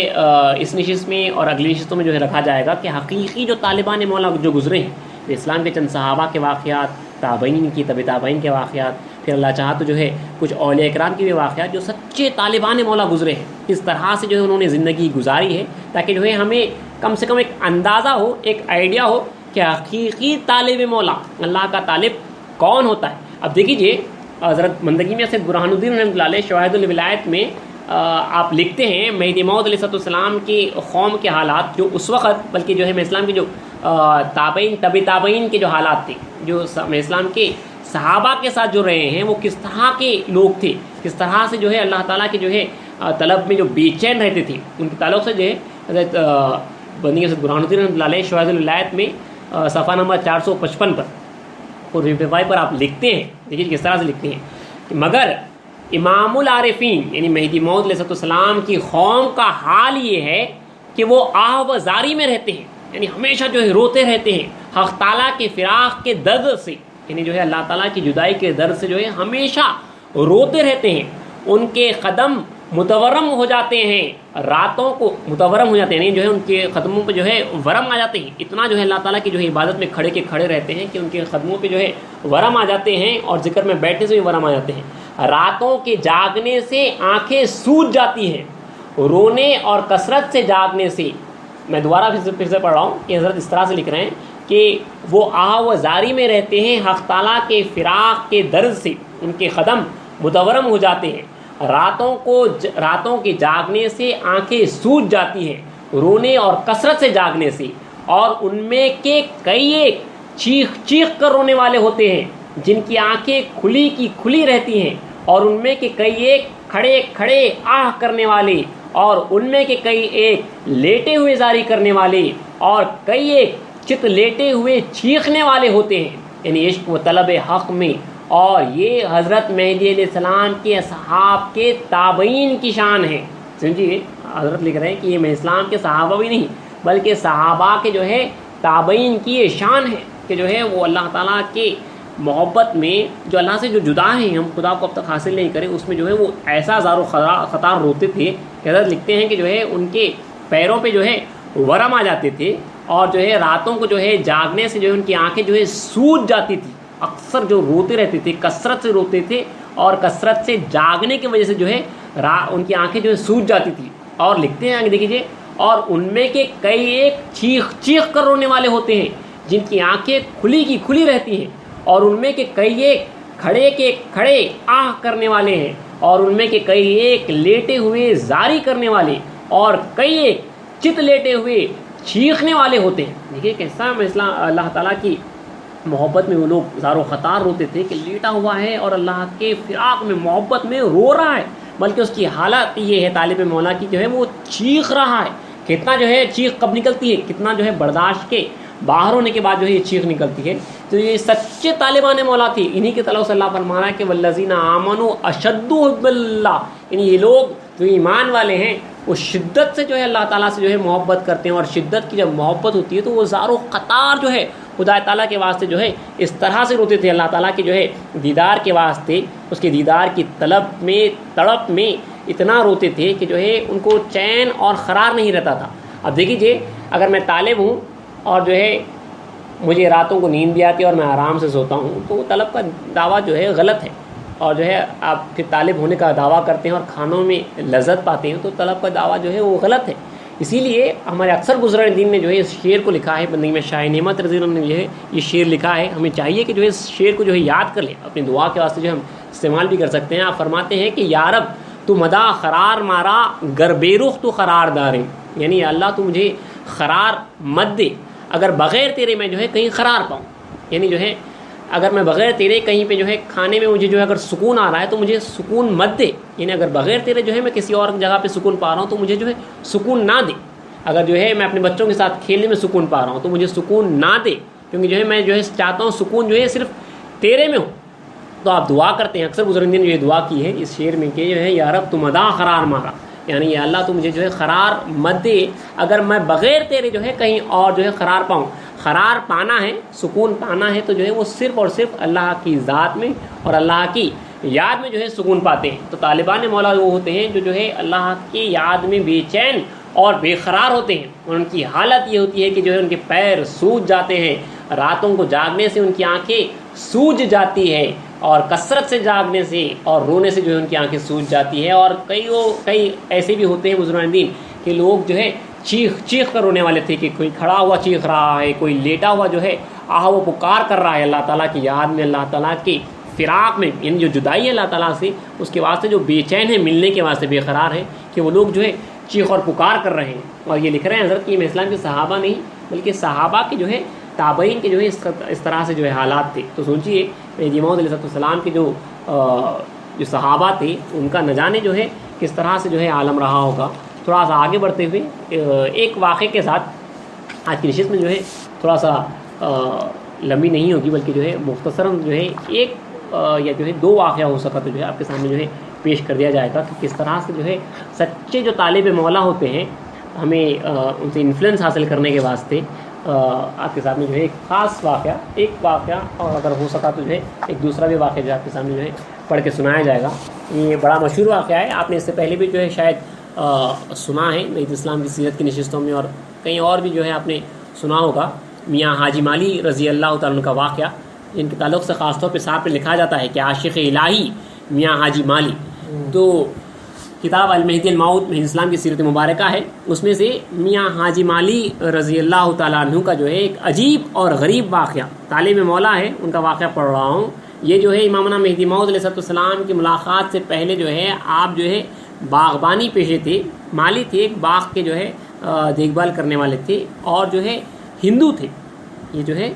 اس نشست میں اور اگلی نشستوں میں جو ہے رکھا جائے گا کہ حقیقی جو طالبان مولا جو گزرے ہیں، اسلام کے چند صحابہ کے واقعات، تابعین کی طب تابعین کے واقعات، پھر اللہ چاہا تو جو ہے کچھ اولیاء اکرام کے بھی واقعات جو سچے طالبان مولا گزرے ہیں، کس طرح سے جو ہے انہوں نے زندگی گزاری ہے، تاکہ جو ہے ہمیں کم سے کم ایک اندازہ ہو، ایک آئیڈیا ہو کہ حقیقی طالب مولا اللہ کا طالب کون ہوتا ہے. اب دیکھیے حضرت مندگی میں سید برہان الدین رحمۃ اللہ علیہ شواہد الولایت میں آپ لکھتے ہیں مہدی موعود علیہ السلام کی قوم کے حالات جو اس وقت، بلکہ جو ہے میں اسلام کے جو تابعین طب تابعین کے جو حالات تھے، جو میں اسلام کے صحابہ کے ساتھ جو رہے ہیں، وہ کس طرح کے لوگ تھے، کس طرح سے جو ہے اللہ تعالیٰ کے جو ہے طلب میں جو بے چین رہتے تھے، ان کے تعلق سے جو ہے حضرت بندگی سید برہان الدین رحمۃ اللہ علیہ شواہد الولایت میں صفحہ نمبر 455 پر اور 55 پر آپ لکھتے ہیں. دیکھیے کس طرح سے لکھتے ہیں کہ مگر امام العارفین یعنی مہدی موعود علیہ السلام کی قوم کا حال یہ ہے کہ وہ آہ و زاری میں رہتے ہیں، یعنی ہمیشہ جو ہے روتے رہتے ہیں حق تعالیٰ کے فراق کے درد سے، یعنی جو ہے اللہ تعالیٰ کی جدائی کے درد سے جو ہے ہمیشہ روتے رہتے ہیں. ان کے قدم متورم ہو جاتے ہیں، راتوں کو متورم ہو جاتے ہیں، یعنی جو ہے ان کے قدموں پہ جو ہے ورم آ جاتے ہیں. اتنا جو ہے اللہ تعالیٰ کی جو ہے عبادت میں کھڑے کے کھڑے رہتے ہیں کہ ان کے قدموں پہ جو ہے ورم آ جاتے ہیں، اور ذکر میں بیٹھنے سے بھی ورم آ جاتے ہیں. راتوں کے جاگنے سے آنکھیں سوج جاتی ہیں، رونے اور کثرت سے جاگنے سے. میں دوبارہ پھر سے پڑھ رہا ہوں کہ حضرت اس طرح سے لکھ رہے ہیں کہ وہ آہ و زاری میں رہتے ہیں حق تعالیٰ کے فراق کے درد سے، ان کے قدم متورم ہو جاتے ہیں. راتوں کے جاگنے سے آنکھیں سوج جاتی ہیں، رونے اور کثرت سے جاگنے سے، اور ان میں کے کئی ایک چیخ چیخ کر رونے والے ہوتے ہیں جن کی آنکھیں کھلی کی کھلی رہتی ہیں، اور ان میں کے کئی ایک کھڑے کھڑے آہ کرنے والے، اور ان میں کے کئی ایک لیٹے ہوئے زاری کرنے والے، اور کئی ایک چت لیٹے ہوئے چیخنے والے ہوتے ہیں، یعنی عشق و طلب حق میں. اور یہ حضرت مہدی علیہ السلام کے اصحاب کے تابعین کی شان ہے. سمجھیے حضرت لکھ رہے ہیں کہ یہ میں اسلام کے صحابہ بھی نہیں بلکہ صحابہ کے جو ہے تابعین کی یہ شان ہے کہ جو ہے وہ اللہ تعالیٰ کے محبت میں جو اللہ سے جو جدا ہیں، ہم خدا کو اب تک حاصل نہیں کرے، اس میں جو ہے وہ ایسا زار و خطار روتے تھے کہ حضرت لکھتے ہیں کہ جو ہے ان کے پیروں پہ جو ہے ورم آ جاتے تھے، اور جو ہے راتوں کو جو ہے جاگنے سے جو ہے ان کی آنکھیں جو ہے سوج جاتی تھی، اکثر جو روتے رہتے تھے، کثرت سے روتے تھے، اور کثرت سے جاگنے کی وجہ سے جو ہے ان کی آنکھیں جو ہے سوج جاتی تھی. اور لکھتے ہیں آگے دیکھیے، اور ان میں کے کئی ایک چیخ چیخ کر رونے والے ہوتے ہیں جن کی آنکھیں کھلی کی کھلی رہتی ہیں، اور ان میں کے کئی ایک کھڑے کے کھڑے آہ کرنے والے ہیں، اور ان میں کے کئی ایک لیٹے ہوئے زاری کرنے والے، اور کئی ایک چت لیٹے ہوئے چیخنے والے ہوتے ہیں. دیکھیے کیسا مسئلہ، اللہ تعالیٰ کی محبت میں وہ لوگ زار و خطار روتے تھے کہ لیٹا ہوا ہے اور اللہ کے فراق میں محبت میں رو رہا ہے، بلکہ اس کی حالت یہ ہے طالب مولا کی جو ہے وہ چیخ رہا ہے. کتنا جو ہے چیخ کب نکلتی ہے، کتنا جو ہے برداشت کے باہر ہونے کے بعد جو ہے یہ چیخ نکلتی ہے. تو یہ سچے طالبان مولا تھی، انہی کے طلب سے اللہ فرما رہا ہے کہ والذین آمنوا اشد حب اللہ، یعنی یہ لوگ جو ایمان والے ہیں وہ شدت سے جو ہے اللہ تعالیٰ سے جو ہے محبت کرتے ہیں، اور شدت کی جب محبت ہوتی ہے تو وہ زار و خطار جو ہے خدا تعالیٰ کے واسطے جو ہے اس طرح سے روتے تھے، اللہ تعالیٰ کے جو ہے دیدار کے واسطے، اس کے دیدار کی طلب میں تڑپ میں اتنا روتے تھے کہ جو ہے ان کو چین اور قرار نہیں رہتا تھا. اب دیکھیے، اگر میں طالب ہوں اور جو ہے مجھے راتوں کو نیند بھی آتی ہے اور میں آرام سے سوتا ہوں، تو وہ طلب کا دعویٰ جو ہے غلط ہے. اور جو ہے آپ پھر طالب ہونے کا دعویٰ کرتے ہیں اور کھانوں میں لذت پاتے ہیں، تو طلب کا دعویٰ جو ہے وہ غلط ہے. اسی لیے ہمارے اکثر گزرے دین نے جو ہے اس شعر کو لکھا ہے، بندگی میں شاہ نعمت رضی اللہ عنہ نے جو ہے یہ شعر لکھا ہے. ہمیں چاہیے کہ جو ہے اس شعر کو جو ہے یاد کر لیں، اپنی دعا کے واسطے جو ہم استعمال بھی کر سکتے ہیں. آپ فرماتے ہیں کہ یا رب تو مدا قرار مارا گر بے رخ تو قرار داریں، یعنی اللہ تو مجھے قرار مت دے اگر بغیر تیرے میں جو ہے کہیں قرار پاؤں، یعنی جو ہے اگر میں بغیر تیرے کہیں پہ جو ہے کھانے میں مجھے جو ہے اگر سکون آ رہا ہے تو مجھے سکون مت دے، یعنی اگر بغیر تیرے جو ہے میں کسی اور جگہ پہ سکون پا رہا ہوں تو مجھے جو ہے سکون نہ دے. اگر جو ہے میں اپنے بچوں کے ساتھ کھیلنے میں سکون پا رہا ہوں تو مجھے سکون نہ دے، کیونکہ جو ہے میں جو ہے چاہتا ہوں سکون جو ہے صرف تیرے میں ہو. تو آپ دعا کرتے ہیں، اکثر بزرگوں نے جو یہ دعا کی ہے اس شعر میں کہ جو ہے یا رب تو مدا قرار مارا، یعنی یا اللہ تو مجھے جو ہے قرار مت دے اگر میں بغیر تیرے جو ہے کہیں اور جو ہے قرار پاؤں. قرار پانا ہے، سکون پانا ہے تو جو ہے وہ صرف اور صرف اللہ کی ذات میں اور اللہ کی یاد میں جو ہے سکون پاتے ہیں. تو طالبان مولا وہ ہوتے ہیں جو ہے اللہ کی یاد میں بے چین اور بے قرار ہوتے ہیں، اور ان کی حالت یہ ہوتی ہے کہ جو ہے ان کے پیر سوج جاتے ہیں، راتوں کو جاگنے سے ان کی آنکھیں سوج جاتی ہے، اور کثرت سے جاگنے سے اور رونے سے جو ہے ان کی آنکھیں سوج جاتی ہے. اور کئی ایسے بھی ہوتے ہیں بزرگان دین کہ لوگ جو ہے چیخ چیخ کر رونے والے تھے، کہ کوئی کھڑا ہوا چیخ رہا ہے، کوئی لیٹا ہوا جو ہے آہ وہ پکار کر رہا ہے اللہ تعالیٰ کی یاد میں، اللہ تعالیٰ کی فراق میں، یعنی جو جدائی ہے اللہ تعالیٰ سے اس کے واسطے جو بے چین ہے، ملنے کے واسطے بے قرار ہے، کہ وہ لوگ جو ہے چیخ اور پکار کر رہے ہیں. اور یہ لکھ رہے ہیں حضرت کی میں اسلام کے صحابہ نہیں بلکہ صحابہ کے جو ہے تابعین کے جو ہے اس طرح سے جو ہے حالات تھے. تو سوچیے مہدی موعود علیہ السلام کے جو صحابہ تھے ان کا نہ جانے جو ہے کس طرح سے جو ہے عالم رہا ہوگا. تھوڑا سا آگے بڑھتے ہوئے ایک واقعے کے ساتھ آج کی نشست میں جو ہے تھوڑا سا لمبی نہیں ہوگی بلکہ جو ہے مختصراً جو ہے ایک یا جو ہے دو واقعہ ہو سکا تو جو ہے آپ کے سامنے جو ہے پیش کر دیا جائے گا کہ کس طرح سے جو ہے سچے جو طالب مولا ہوتے ہیں ہمیں ان سے انفلوئنس حاصل کرنے کے واسطے آپ کے سامنے جو ہے ایک خاص واقعہ اور اگر ہو سکا تو جو ہے ایک دوسرا بھی واقعہ جو آپ کے سامنے جو ہے پڑھ کے سنایا جائے گا. یہ بڑا مشہور واقعہ ہے، آپ نے اس سے پہلے بھی جو ہے شاید سنا ہے نعت اسلام کی سیرت کی نشستوں میں، اور کہیں اور بھی جو ہے آپ نے سنا ہوگا. میاں حاجی مالی رضی اللہ تعالیٰ عنہ کا واقعہ، جن کے تعلق سے خاص طور پہ صاحب پہ لکھا جاتا ہے کہ عاشق الہی میاں حاجی مالی. تو کتاب المہدی الموعود مہدی اسلام کی سیرت مبارکہ ہے، اس میں سے میاں حاجی مالی رضی اللہ تعالیٰ عنہ کا جو ہے ایک عجیب اور غریب واقعہ، طالب مولا ہے ان کا واقعہ پڑھ رہا ہوں. یہ جو ہے امامنا مہدی موعود علیہ السلام کی ملاقات سے پہلے جو ہے آپ جو ہے باغبانی پیشے تھے، مالی تھے، ایک باغ کے جو ہے دیکھ بھال کرنے والے تھے، اور جو ہے ہندو تھے، یہ جو ہے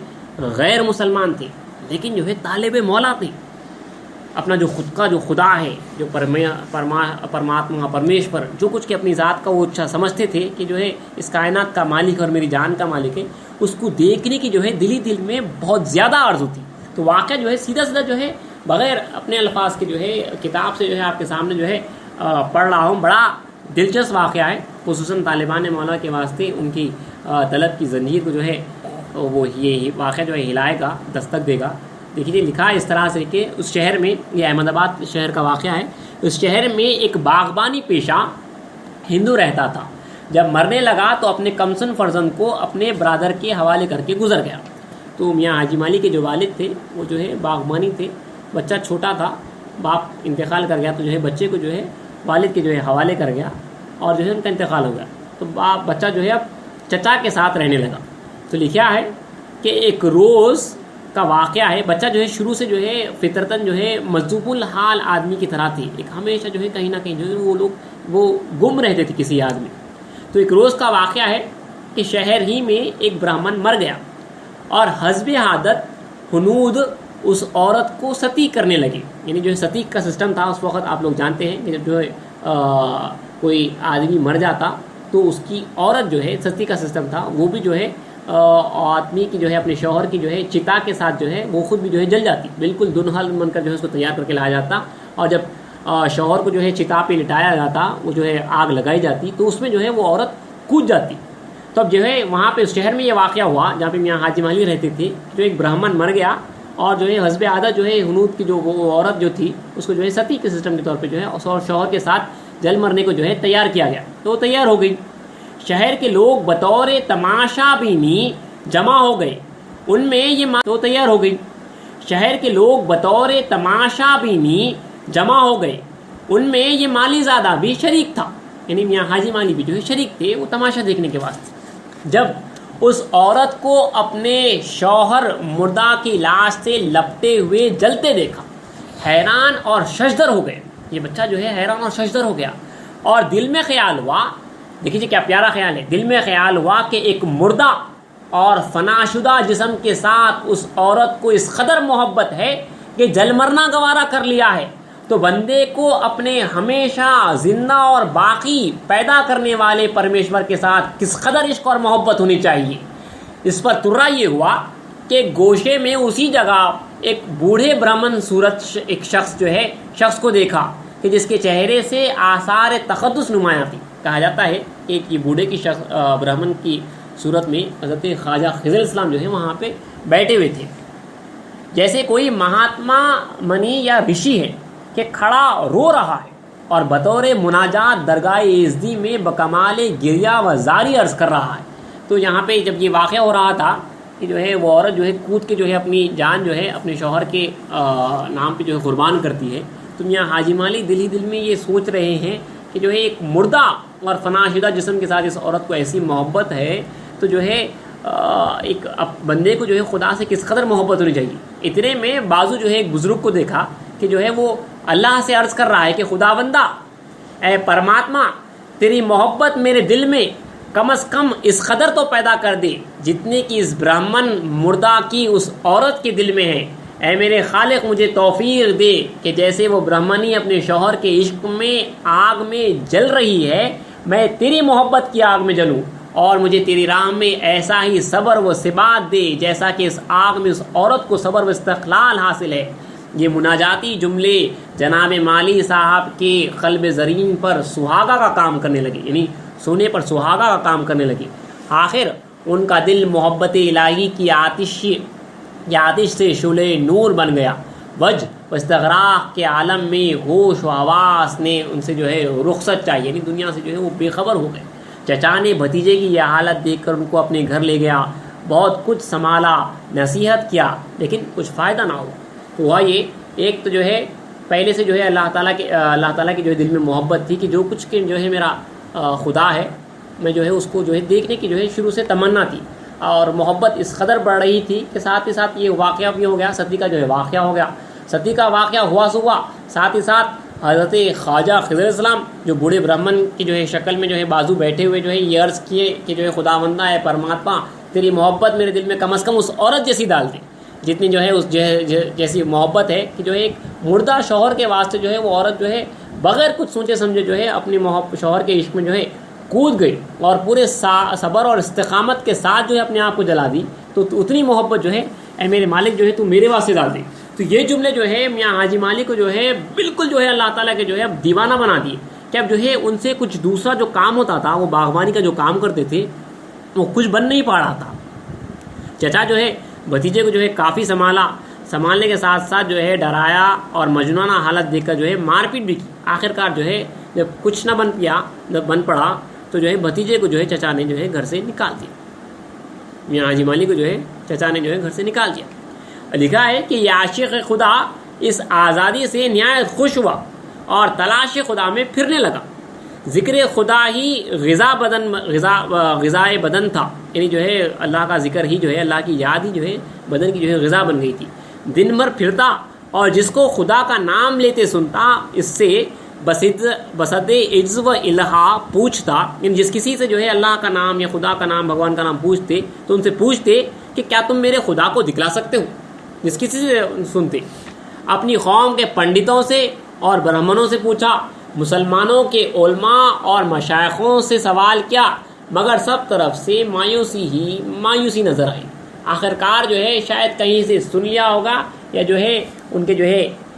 غیر مسلمان تھے، لیکن جو ہے طالب مولا تھے. اپنا جو خود کا جو خدا ہے، جو پرماتما پرمیشور جو کچھ کہ اپنی ذات کا وہ اچھا سمجھتے تھے کہ جو ہے اس کائنات کا مالک اور میری جان کا مالک ہے، اس کو دیکھنے کی جو ہے دل میں بہت زیادہ آرزو تھی. تو واقعہ جو ہے سیدھا جو ہے بغیر اپنے الفاظ کے جو ہے کتاب سے جو ہے آپ کے سامنے جو ہے پڑھ رہا ہوں. بڑا دلچسپ واقعہ ہے، خصوصاً طالبان مولا کے واسطے ان کی طلب کی زنجیر کو جو ہے وہ یہ واقعہ جو ہے ہلائے گا، دستک دے گا. دیکھیے لکھا ہے اس طرح سے کہ اس شہر میں، یہ احمد آباد شہر کا واقعہ ہے، اس شہر میں ایک باغبانی پیشہ ہندو رہتا تھا. جب مرنے لگا تو اپنے کمسن فرزند کو اپنے برادر کے حوالے کر کے گزر گیا. تو میاں حاجی مالی کے جو والد تھے وہ جو ہے باغبانی تھے. بچہ چھوٹا تھا, باپ انتقال کر گیا تو جو ہے بچے کو جو ہے والد کے جو ہے حوالے کر گیا اور جو ہے ان کا انتقال ہو گیا. تو بچہ جو ہے اب چچا کے ساتھ رہنے لگا. تو لکھا ہے کہ ایک روز کا واقعہ ہے. بچہ جو ہے شروع سے جو ہے فطرتاً جو ہے مجذوب الحال آدمی کی طرح تھی. ایک ہمیشہ جو ہے کہیں نہ کہیں جو ہے وہ گم رہتے تھے کسی آدمی. تو ایک روز کا واقعہ ہے کہ شہر ہی میں ایک برہمن مر گیا اور حسب عادت ہنود اس عورت کو ستی کرنے لگے. یعنی جو ہے ستی کا سسٹم تھا اس وقت, آپ لوگ جانتے ہیں کہ جو ہے کوئی آدمی مر جاتا تو اس کی عورت جو ہے ستی کا سسٹم تھا, وہ بھی جو ہے آدمی کی جو ہے اپنے شوہر کی جو ہے چتا کے ساتھ جو ہے وہ خود بھی جو ہے جل جاتی. بالکل دلہن بن کر جو ہے اس کو تیار کر کے لایا جاتا اور جب شوہر کو جو ہے چتا پہ لٹایا جاتا, وہ جو ہے آگ لگائی جاتی تو اس میں جو ہے وہ عورت کود جاتی. تو اب جو ہے وہاں پہ اس شہر میں یہ واقعہ ہوا جہاں پہ میاں حاجی مالی رہتے تھے. جو ایک برہمن مر گیا اور جو ہے حسب عادت جو ہے ہنود کی جو وہ عورت جو تھی اس کو جو ہے ستی کے سسٹم کے طور پہ جو ہے شوہر کے ساتھ جل مرنے کو جو ہے تیار کیا گیا. تو وہ تیار ہو گئی. شہر کے لوگ بطور تماشا بینی جمع ہو گئے. ان میں یہ تو تیار ہو گئی. شہر کے لوگ بطور تماشا بینی جمع ہو گئے. ان میں یہ مالی زادہ بھی شریک تھا. یعنی میاں حاجی مالی بھی جو ہے شریک تھے وہ تماشا دیکھنے کے واسطے. جب اس عورت کو اپنے شوہر مردہ کی لاش سے لپٹے ہوئے جلتے دیکھا, حیران اور ششدر ہو گئے. یہ بچہ جو ہے حیران اور ششدر ہو گیا اور دل میں خیال ہوا, دیکھیے کیا پیارا خیال ہے, دل میں خیال ہوا کہ ایک مردہ اور فنا شدہ جسم کے ساتھ اس عورت کو اس قدر محبت ہے کہ جل مرنا گوارا کر لیا ہے, تو بندے کو اپنے ہمیشہ زندہ اور باقی پیدا کرنے والے پرمیشور کے ساتھ کس قدر عشق اور محبت ہونی چاہیے. اس پر ترا یہ ہوا کہ گوشے میں اسی جگہ ایک بوڑھے برہمن صورت ایک شخص کو دیکھا کہ جس کے چہرے سے آثار تقدس نمایاں تھی. کہا جاتا ہے کہ یہ بوڑھے کی برہمن کی صورت میں حضرت خواجہ خضر اسلام جو ہے وہاں پہ بیٹھے ہوئے تھے, جیسے کوئی مہاتما منی یا رشی ہے کہ کھڑا رو رہا ہے اور بطور مناجات درگاہ یزدی میں بکمال گریہ و زاری عرض کر رہا ہے. تو یہاں پہ جب یہ واقعہ ہو رہا تھا کہ جو ہے وہ عورت جو ہے کود کے جو ہے اپنی جان جو ہے اپنے شوہر کے نام پہ جو ہے قربان کرتی ہے, تو میاں حاجی مالی دل ہی دل میں یہ سوچ رہے ہیں کہ جو ہے ایک مردہ اور فنا شدہ جسم کے ساتھ اس عورت کو ایسی محبت ہے تو جو ہے ایک بندے کو جو ہے خدا سے کس قدر محبت ہونی چاہیے. اتنے میں بازو جو ہے ایک بزرگ کو دیکھا کہ جو ہے وہ اللہ سے عرض کر رہا ہے کہ خدا بندہ, اے پرماتما, تیری محبت میرے دل میں کم از کم اس قدر تو پیدا کر دے جتنے کی اس برہمن مردہ کی اس عورت کے دل میں ہے. اے میرے خالق, مجھے توفیق دے کہ جیسے وہ برہمنی اپنے شوہر کے عشق میں آگ میں جل رہی ہے, میں تیری محبت کی آگ میں جلوں, اور مجھے تیری راہ میں ایسا ہی صبر و ثبات دے جیسا کہ اس آگ میں اس عورت کو صبر و استقلال حاصل ہے. یہ مناجاتی جملے جناب مالی صاحب کے قلب زرین پر سہاگا کا کام کرنے لگے, یعنی سونے پر سہاگا کا کام کرنے لگے. آخر ان کا دل محبت الہی کی آتش سے شعلہ نور بن گیا. وجہ و استغراق کے عالم میں ہوش و حواس نے ان سے جو ہے رخصت چاہیے, یعنی دنیا سے جو ہے وہ بے خبر ہو گئے. چچا نے بھتیجے کی یہ حالت دیکھ کر ان کو اپنے گھر لے گیا, بہت کچھ سنبھالا, نصیحت کیا, لیکن کچھ فائدہ نہ ہوا. تو ہوا یہ, ایک تو جو ہے پہلے سے جو ہے اللہ تعالیٰ کی جو ہے دل میں محبت تھی کہ جو کچھ کہ جو ہے میرا خدا ہے, میں جو ہے اس کو جو ہے دیکھنے کی جو ہے شروع سے تمنا تھی, اور محبت اس قدر بڑھ رہی تھی کہ ساتھ ہی ساتھ یہ واقعہ بھی ہو گیا, ستی کا جو ہے واقعہ ہو گیا. ستی کا واقعہ ہوا سو ہوا, ساتھ ہی ساتھ حضرت خواجہ خضر اسلام جو بوڑھے برہمن کی جو ہے شکل میں جو ہے بازو بیٹھے ہوئے جو ہے یہ عرض کیے کہ جو ہے خدا بندہ ہے پرماتما, تیری محبت میرے دل میں کم از کم اس عورت جیسی ڈال دے جتنی جو ہے اس جیسی محبت ہے کہ جو ہے ایک مردہ شوہر کے واسطے جو ہے وہ عورت جو ہے بغیر کچھ سوچے سمجھے جو ہے اپنی شوہر کے عشق میں جو ہے کود گئی اور پورے صبر اور استقامت کے ساتھ جو ہے اپنے آپ کو جلا دی. تو اتنی محبت جو ہے اے میرے مالک جو ہے تو میرے واسطے ڈال دے. تو یہ جملے جو ہے میاں حاجی مالی کو جو ہے بالکل جو ہے اللہ تعالیٰ کے جو ہے اب دیوانہ بنا دیے کہ اب جو ہے ان سے کچھ دوسرا جو کام ہوتا تھا, وہ باغبانی کا جو کام کرتے تھے, وہ کچھ بن نہیں پا رہا تھا. چچا جو ہے بھتیجے کو جو ہے کافی سنبھالنے کے ساتھ ساتھ جو ہے ڈرایا اور مجنونہ حالت دیکھ کر جو ہے مار پیٹ بھی کی. آخرکار جو ہے جب کچھ نہ بن پڑا تو جو ہے بھتیجے کو جو ہے چچا نے جو ہے گھر سے نکال دیا، میاں حاجی مالی کو جو ہے چچا نے جو ہے گھر سے نکال دیا۔ لکھا ہے کہ یہ عاشق خدا اس آزادی سے نہایت خوش ہوا اور تلاش خدا میں پھرنے لگا۔ ذکر خدا ہی غذائے بدن تھا، یعنی جو ہے اللہ کا ذکر ہی جو ہے، اللہ کی یاد ہی جو ہے بدن کی جو ہے غذا بن گئی تھی۔ دن بھر پھرتا اور جس کو خدا کا نام لیتے سنتا اس سے بصد عجز و الہا پوچھتا، یعنی جس کسی سے جو ہے اللہ کا نام یا خدا کا نام بھگوان کا نام پوچھتے تو ان سے پوچھتے کہ کیا تم میرے خدا کو دکھلا سکتے ہو، جس کسی سے سنتے۔ اپنی قوم کے پنڈتوں سے اور برہمنوں سے پوچھا، مسلمانوں کے علماء اور مشائخوں سے سوال کیا، مگر سب طرف سے مایوسی نظر آئی۔ آخرکار جو ہے شاید کہیں سے سن لیا ہوگا، یا جو ہے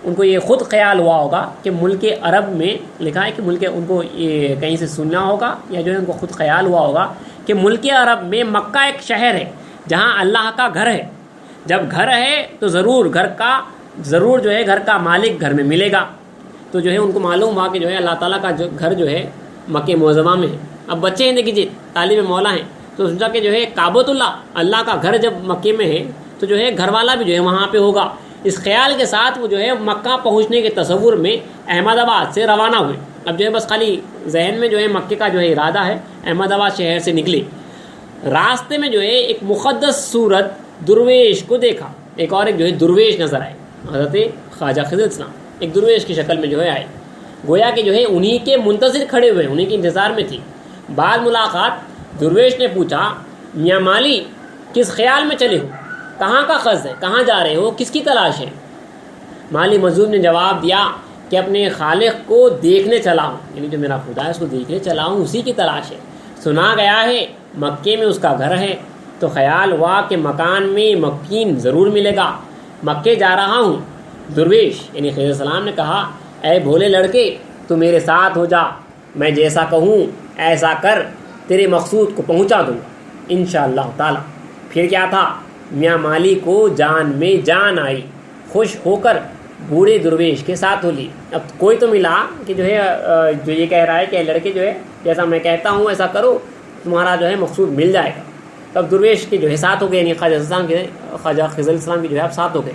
ان کو یہ خود خیال ہوا ہوگا کہ ملک عرب میں، لکھا ہے کہ ان کو یہ کہیں سے سننا ہوگا یا جو ہے ان کو خود خیال ہوا ہوگا کہ ملک عرب میں مکہ ایک شہر ہے جہاں اللہ کا گھر ہے۔ جب گھر ہے تو ضرور جو ہے گھر کا مالک گھر میں ملے گا۔ تو جو ہے ان کو معلوم ہوا کہ جو ہے اللہ تعالیٰ کا گھر جو ہے مکہ معظمہ میں ہے۔ اب بچے ہیں دیکھیے طالب مولا ہیں، تو سوچا کہ جو ہے کعبۃ اللہ کا گھر جب مکے میں ہے تو جو ہے گھر والا بھی جو ہے وہاں پہ ہوگا۔ اس خیال کے ساتھ وہ جو ہے مکہ پہنچنے کے تصور میں احمد آباد سے روانہ ہوئے۔ اب جو ہے بس خالی ذہن میں جو ہے مکے کا جو ہے ارادہ ہے، احمد آباد شہر سے نکلے۔ راستے میں جو ہے ایک مقدس صورت درویش کو دیکھا، ایک جو ہے درویش نظر آئے، حضرت خواجہ خضر السلام ایک درویش کی شکل میں جو ہے آئے، گویا کہ جو ہے انہی کے منتظر کھڑے ہوئے، انہی کے انتظار میں تھی۔ بعد ملاقات درویش نے پوچھا، میاں مالی کس خیال میں چلے ہو، کہاں کا قصد ہے، کہاں جا رہے ہو، کس کی تلاش ہے؟ مالی مظلوم نے جواب دیا کہ اپنے خالق کو دیکھنے چلا ہوں، یعنی جو میرا خدا ہے اس کو دیکھنے چلا ہوں، اسی کی تلاش ہے۔ سنا گیا ہے مکے میں اس کا گھر ہے، تو خیال ہوا کہ مکان میں مکین ضرور ملے گا، مکے جا رہا ہوں۔ درویش یعنی خضر السلام نے کہا، اے بھولے لڑکے تو میرے ساتھ ہو جا، میں جیسا کہوں ایسا کر، تیرے مقصود کو پہنچا دوں گا انشاءاللہ تعالی۔ پھر کیا تھا، میاں مالی کو جان میں جان آئی، خوش ہو کر بوڑھے درویش کے ساتھ ہو لی۔ اب کوئی تو ملا کہ جو ہے جو یہ کہہ رہا ہے کہ لڑکے جو ہے جیسا میں کہتا ہوں ایسا کرو، تمہارا جو ہے مقصود مل جائے گا۔ تب درویش کے جو ہے ساتھ ہو گئے، یعنی خواجہ خضر السلام کے جو ہے آپ ساتھ ہو گئے۔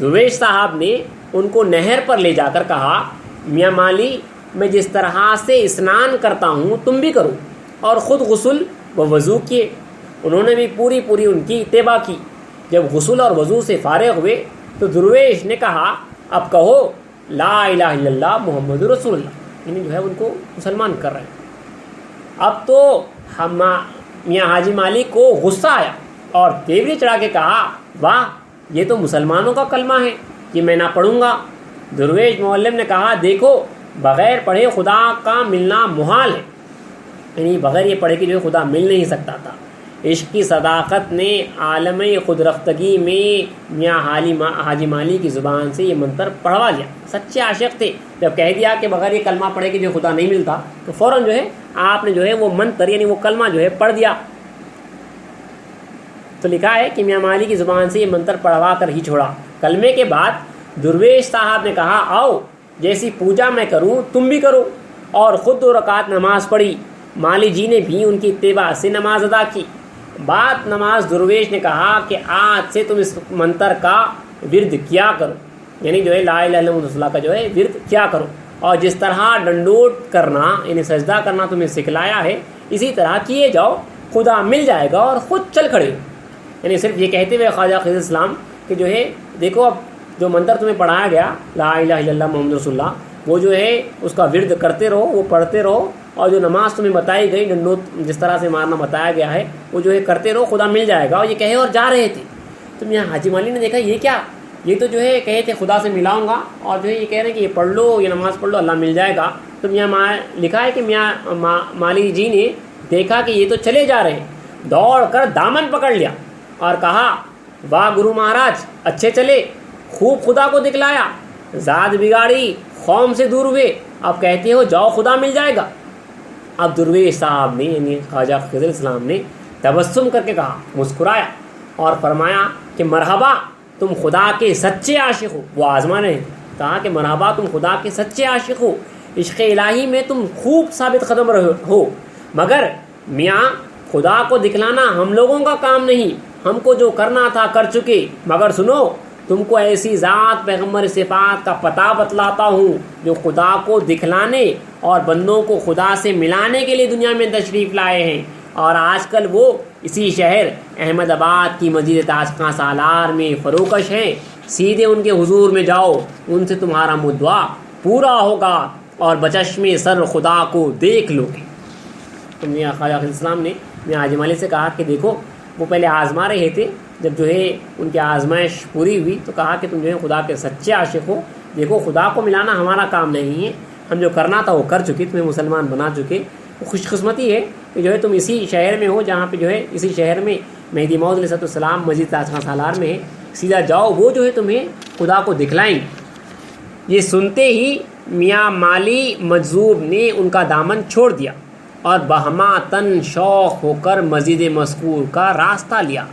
درویش صاحب نے ان کو نہر پر لے جا کر کہا، میاں مالی میں جس طرح سے اسنان کرتا ہوں تم بھی کرو، اور خود غسل و وضو کیے۔ انہوں نے بھی پوری ان کی اتباع کی۔ جب غسل اور وضو سے فارغ ہوئے تو درویش نے کہا، اب کہو لا الہ الا اللہ محمد رسول اللہ، یعنی جو ہے ان کو مسلمان کر رہے ہیں۔ اب تو میاں حاجی مالی کو غصہ آیا اور تیوری چڑھا کے کہا، واہ یہ تو مسلمانوں کا کلمہ ہے، یہ میں نہ پڑھوں گا۔ درویش معلم نے کہا، دیکھو بغیر پڑھے خدا کا ملنا محال ہے، یعنی بغیر یہ پڑھے کہ جو خدا مل نہیں سکتا تھا۔ عشق کی صداقت نے عالم خود رفتگی میں میاں حاجی مالی کی زبان سے یہ منتر پڑھوا لیا۔ سچے عاشق تھے، جب کہہ دیا کہ بغیر یہ کلمہ پڑھے کہ جو خدا نہیں ملتا تو فوراً جو ہے آپ نے جو ہے وہ منتر یعنی وہ کلمہ جو ہے پڑھ دیا۔ تو لکھا ہے کہ میاں مالی کی زبان سے یہ منتر پڑھوا کر ہی چھوڑا۔ کلمے کے بعد درویش صاحب نے کہا، آؤ جیسی پوجا میں کروں تم بھی کرو، اور خود 2 رکعت نماز پڑھی۔ مالی جی نے بھی ان کی اتباع سے نماز ادا کی۔ بعد نماز درویش نے کہا کہ آج سے تم اس منتر کا ورد کیا کرو، یعنی جو ہے لا الہ الا اللہ کا جو ہے ورد کیا کرو، اور جس طرح ڈنڈوت کرنا یعنی سجدہ کرنا تمہیں سکھلایا ہے اسی طرح کیے جاؤ، خدا مل جائے گا اور خود چل کھڑے ہو۔ یعنی صرف یہ کہتے ہوئے خواجہ خضر السلام کہ جو ہے دیکھو اب جو منتر تمہیں پڑھایا گیا لا الہ الا اللہ محمد رسول اللہ، وہ جو ہے اس کا ورد کرتے رہو، وہ پڑھتے رہو، اور جو نماز تمہیں بتائی گئی ڈنڈوت جس طرح سے مارنا بتایا گیا ہے وہ جو ہے کرتے رہو، خدا مل جائے گا۔ اور یہ کہے اور جا رہے تھے تو میاں حاجی مالی نے دیکھا یہ کیا، یہ تو جو ہے کہے تھے خدا سے ملاؤں گا، اور جو ہے یہ کہہ رہے ہیں کہ یہ پڑھ لو، یہ نماز پڑھ لو اللہ مل جائے گا۔ تو لکھا ہے کہ میاں مالی جی نے دیکھا کہ یہ تو چلے جا رہے ہیں، دوڑ کر دامن پکڑ لیا اور کہا، واہ گرو مہاراج اچھے چلے، خوب خدا کو دکھلایا، ذات بگاڑی، قوم سے دور ہوئے، اب کہتے ہو جاؤ خدا مل جائے گا۔ اب درویش صاحب نے یعنی خواجہ خضر السلام نے تبسم کر کے کہا، مسکرایا اور فرمایا کہ مرحبا تم خدا کے سچے عاشق ہو۔ وہ آزما رہے ہیں، کہا کہ مرحبا تم خدا کے سچے عاشق ہو، عشق الہی میں تم خوب ثابت قدم ہو، مگر میاں خدا کو دکھلانا ہم لوگوں کا کام نہیں، ہم کو جو کرنا تھا کر چکے، مگر سنو تم کو ایسی ذات پیغمبر صفات کا پتہ بتلاتا ہوں جو خدا کو دکھلانے اور بندوں کو خدا سے ملانے کے لیے دنیا میں تشریف لائے ہیں، اور آج کل وہ اسی شہر احمد آباد کی مسجد تاج خاں سالار میں فروکش ہیں۔ سیدھے ان کے حضور میں جاؤ، ان سے تمہارا مدعا پورا ہوگا اور بچشم سر خدا کو دیکھ لو گے۔ تو میاں خواجہ علیہ السلام نے میاں حاجی مالی سے کہا کہ دیکھو وہ پہلے آزما رہے تھے، جب جو ہے ان کی آزمائش پوری ہوئی تو کہا کہ تم جو ہے خدا کے سچے عاشق ہو، دیکھو خدا کو ملانا ہمارا کام نہیں ہے، ہم جو کرنا تھا وہ کر چکے، تمہیں مسلمان بنا چکے۔ خوش قسمتی ہے کہ جو ہے تم اسی شہر میں ہو جہاں پہ جو ہے اسی شہر میں مہدی موعود علیہ السلام مسجد تاج خاں سالار میں ہے، سیدھا جاؤ، وہ جو ہے تمہیں خدا کو دکھلائیں گے۔ یہ سنتے ہی میاں مالی مجذوب نے ان کا دامن چھوڑ دیا اور بہما تن شوق ہو کر مسجد مذکور کا راستہ لیا۔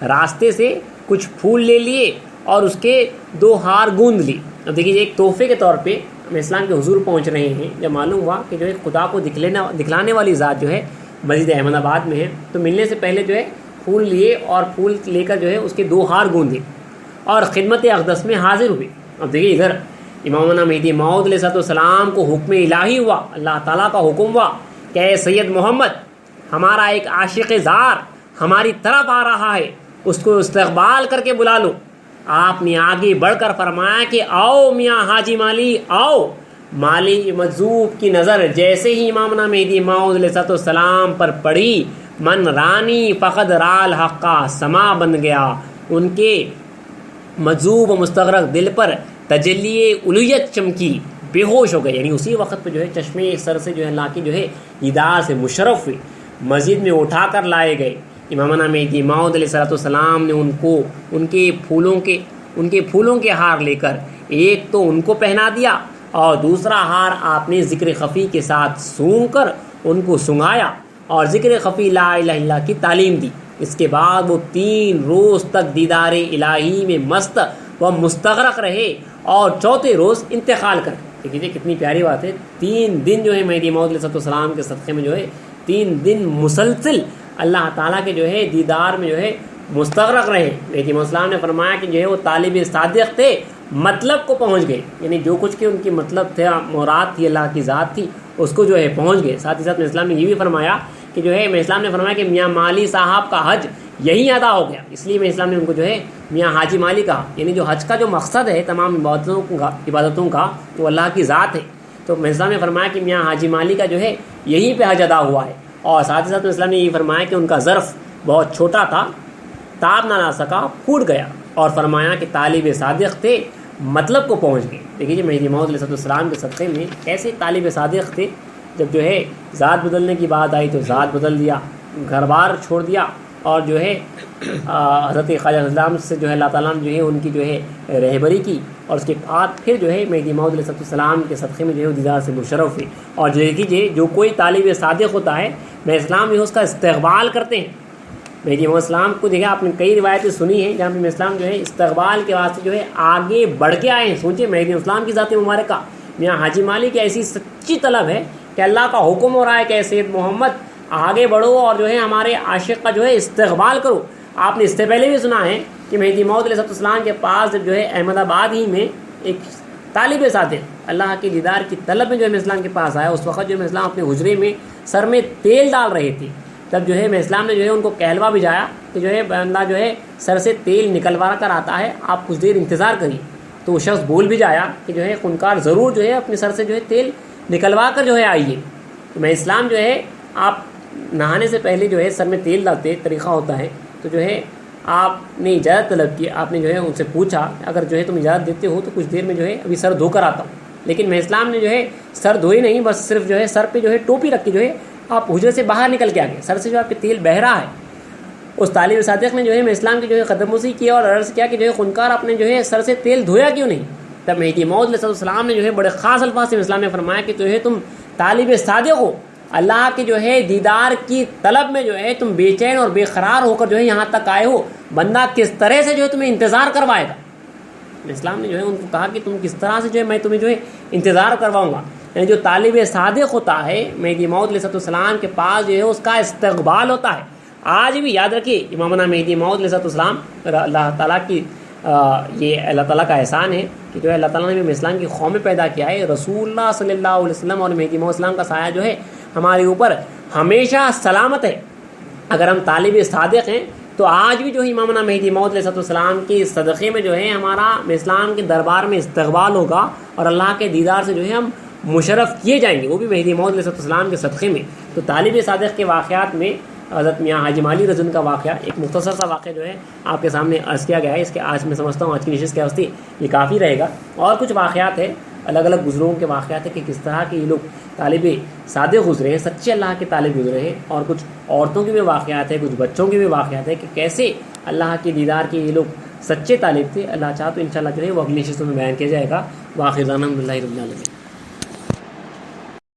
راستے سے کچھ پھول لے لیے اور اس کے 2 ہار گوندھ لی۔ اب دیکھیے ایک تحفے کے طور پہ ہم اسلام کے حضور پہنچ رہے ہیں، جب معلوم ہوا کہ جو ہے خدا کو دکھلانے والی ذات جو ہے مسجد احمد آباد میں ہے، تو ملنے سے پہلے جو ہے پھول لیے اور پھول لے کر جو ہے اس کے 2 ہار گوندھے اور خدمت اقدس میں حاضر ہوئے۔ اب دیکھیے ادھر امامنا مہدی موعود علیہ السلام کو حکم الہی ہوا، اللہ تعالیٰ کا حکم ہوا کہ اے سید محمد، ہمارا ایک عاشق زار ہماری طرف آ رہا ہے، اس کو استقبال کر کے بلا لو۔ آپ نے آگے بڑھ کر فرمایا کہ آؤ میاں حاجی مالی آؤ۔ مالی مجذوب کی نظر جیسے ہی امامنا مہدی موعود علیہ السلام پر پڑی، من رانی فقد رال حق کا سما بن گیا، ان کے مجذوب و مستغرق دل پر تجلی الوہیت چمکی، بے ہوش ہو گئے، یعنی اسی وقت پہ جو ہے چشمے سر سے جو ہے اللہ کی جو ہے دیدار سے مشرف ہوئے، مسجد میں اٹھا کر لائے گئے۔ امامنا مہدی موعود علیہ السلام نے ان کو ان کے پھولوں کے ہار لے کر ایک تو ان کو پہنا دیا اور دوسرا ہار آپ نے ذکر خفی کے ساتھ سونگ کر ان کو سنگھایا اور ذکر خفی لا الہ الا اللہ کی تعلیم دی۔ اس کے بعد وہ 3 روز تک دیدار الہی میں مست و مستغرق رہے اور چوتھے روز انتقال کر گئے۔ دیکھیے کتنی پیاری بات ہے، 3 دن جو ہے مہدی موعود علیہ السلام کے صدقے میں جو ہے 3 دن مسلسل اللہ تعالیٰ کے جو ہے دیدار میں جو ہے مستغرق رہے۔ مہدی موعود السلام نے فرمایا کہ جو ہے وہ طالب صادق تھے، مطلب کو پہنچ گئے، یعنی جو کچھ کہ ان کی مطلب تھے، مراد تھی، اللہ کی ذات تھی، اس کو جو ہے پہنچ گئے۔ ساتھ ہی ساتھ اسلام نے یہ بھی فرمایا کہ جو ہے اسلام نے فرمایا کہ میاں مالی صاحب کا حج یہی ادا ہو گیا، اس لیے میں اسلام نے ان کو جو ہے میاں حاجی مالی کہا، یعنی جو حج کا جو مقصد ہے تمام عبادتوں کا وہ اللہ کی ذات ہے۔ تو اسلام نے فرمایا کہ میاں حاجی مالی کا جو ہے یہیں پہ حج ادا ہوا ہے، اور ساتھ ہی ساتھ اسلام نے یہ فرمایا کہ ان کا ظرف بہت چھوٹا تھا، تاب نہ لا سکا، پھوٹ گیا، اور فرمایا کہ طالب صادق تھے، مطلب کو پہنچ گئے۔ دیکھیے مہدی موعود علیہ السلام کے صدقے میں ایسے طالب صادق تھے، جب جو ہے ذات بدلنے کی بات آئی تو ذات بدل دیا، گھر بار چھوڑ دیا، اور جو ہے حضرت خواجہ اسلام سے جو ہے اللہ تعالیٰ نے جو ہے ان کی جو ہے رہبری کی، اور اس کے بعد پھر جو ہے مہدی موعود علیہ السلام کے صدقے میں جو ہے دیدار سے مشرف ہوئے۔ اور جو دیکھیے جو کوئی طالب صادق ہوتا ہے میں اسلام میں اس کا استقبال کرتے ہیں۔ مہدی موعود السلام کو دیکھا آپ نے کئی روایتیں سنی ہیں جہاں پہ اسلام جو ہے استقبال کے واسطے جو ہے آگے بڑھ کے آئے ہیں۔ سوچیں مہدی السلام کی ذات مبارکہ میاں حاجی مالی کی ایسی سچی طلب ہے کہ اللہ کا حکم ہو رہا ہے کہ سید محمد آگے بڑھو اور جو ہے ہمارے عاشق کا جو ہے استقبال کرو۔ آپ نے اس سے پہلے بھی سنا ہے کہ مہدی موعود علیہ السلام کے پاس جب جو ہے احمد آباد ہی میں ایک طالب صادق اللہ کے دیدار کی طلب میں جو ہے اسلام کے پاس آیا، اس وقت جو ہے اسلام اپنے حجرے میں سر میں تیل ڈال رہے تھے، تب جو ہے اسلام نے جو ہے ان کو کہلوا بھجایا کہ جو ہے بندہ جو ہے سر سے تیل نکلوا کر آتا ہے، آپ کچھ دیر انتظار کریے۔ تو وہ شخص بول بھی جایا کہ جو ہے خونکار ضرور جو ہے اپنے سر سے جو ہے تیل نکلوا کر جو ہے آئیے۔ تو میں اسلام جو ہے آپ نہانے سے پہلے جو ہے سر میں تیل ڈالتے طریقہ ہوتا ہے، تو جو ہے آپ نے اجازت طلب کی، آپ نے جو ہے ان سے پوچھا اگر جو ہے تم اجازت دیتے ہو تو کچھ دیر میں جو ہے ابھی سر دھو کر آتا ہوں۔ لیکن میں اسلام نے جو ہے سر دھوئی نہیں، بس صرف جو ہے سر پہ جو ہے ٹوپی رکھ کے جو ہے آپ حجرے سے باہر نکل کے آ گئے، سر سے جو آپ کے تیل بہہ رہا ہے۔ اس طالب صادق نے جو ہے اسلام کی جو ہے قدم بوسی کیا اور عرض کیا کہ جو ہے خونکار آپ نے جو ہے سر سے تیل دھویا کیوں نہیں؟ تب مہدی موعود علیہ السلام نے جو ہے بڑے خاص الفاظ سے اسلام نے فرمایا کہ جو ہے تم طالب صادق ہو، اللہ کے جو ہے دیدار کی طلب میں جو ہے تم بے چین اور بے قرار ہو کر جو ہے یہاں تک آئے ہو، بندہ کس طرح سے جو ہے تمہیں انتظار کروائے گا؟ اسلام نے جو ہے ان کو کہا کہ تم کس طرح سے جو ہے میں تمہیں جو ہے انتظار کرواؤں گا۔ یعنی جو طالب صادق ہوتا ہے مہدی موعود علیہ السلام کے پاس جو ہے اس کا استقبال ہوتا ہے. آج بھی یاد رکھیے امامنا مہدی موعود علیہ السلام اللہ تعالیٰ کی یہ اللہ تعالیٰ کا احسان ہے کہ جو ہے اللہ تعالیٰ نے بھی اسلام کی قوم میں پیدا کیا ہے. رسول اللہ صلی اللہ علیہ وسلم اور مہدی موعود السلام کا سایہ جو ہے ہمارے اوپر ہمیشہ سلامت ہے. اگر ہم طالب صادق ہیں تو آج بھی جو ہے امامنا مہدی موعود علیہ السلام کی صدقے میں جو ہے ہمارا اسلام کے دربار میں استقبال ہوگا اور اللہ کے دیدار سے جو ہے ہم مشرف کیے جائیں گے، وہ بھی مہدی موعود علیہ السلام کے صدقے میں. تو طالب صادق کے واقعات میں حضرت میاں حاجی مالی رضی اللہ عنہ کا واقعہ ایک مختصر سا واقعہ جو ہے آپ کے سامنے عرض کیا گیا ہے. اس کے آج میں سمجھتا ہوں آج کی نشست کے واسطے یہ کافی رہے گا. اور کچھ واقعات ہے الگ الگ بزرگوں کے واقعات ہیں کہ کس طرح کے یہ لوگ طالب صادق گزرے ہیں، سچے اللہ کے طالب گزرے ہیں. اور کچھ عورتوں کے بھی واقعات ہیں، کچھ بچوں کے بھی واقعات ہیں کہ کیسے اللہ کے دیدار کے یہ لوگ سچے طالب تھے. اللہ چاہا تو انشاءاللہ جو ہے وہ اگلی نشستوں میں بیان کیا جائے گا. وآخر دعوانا الحمدللہ رب العالمین.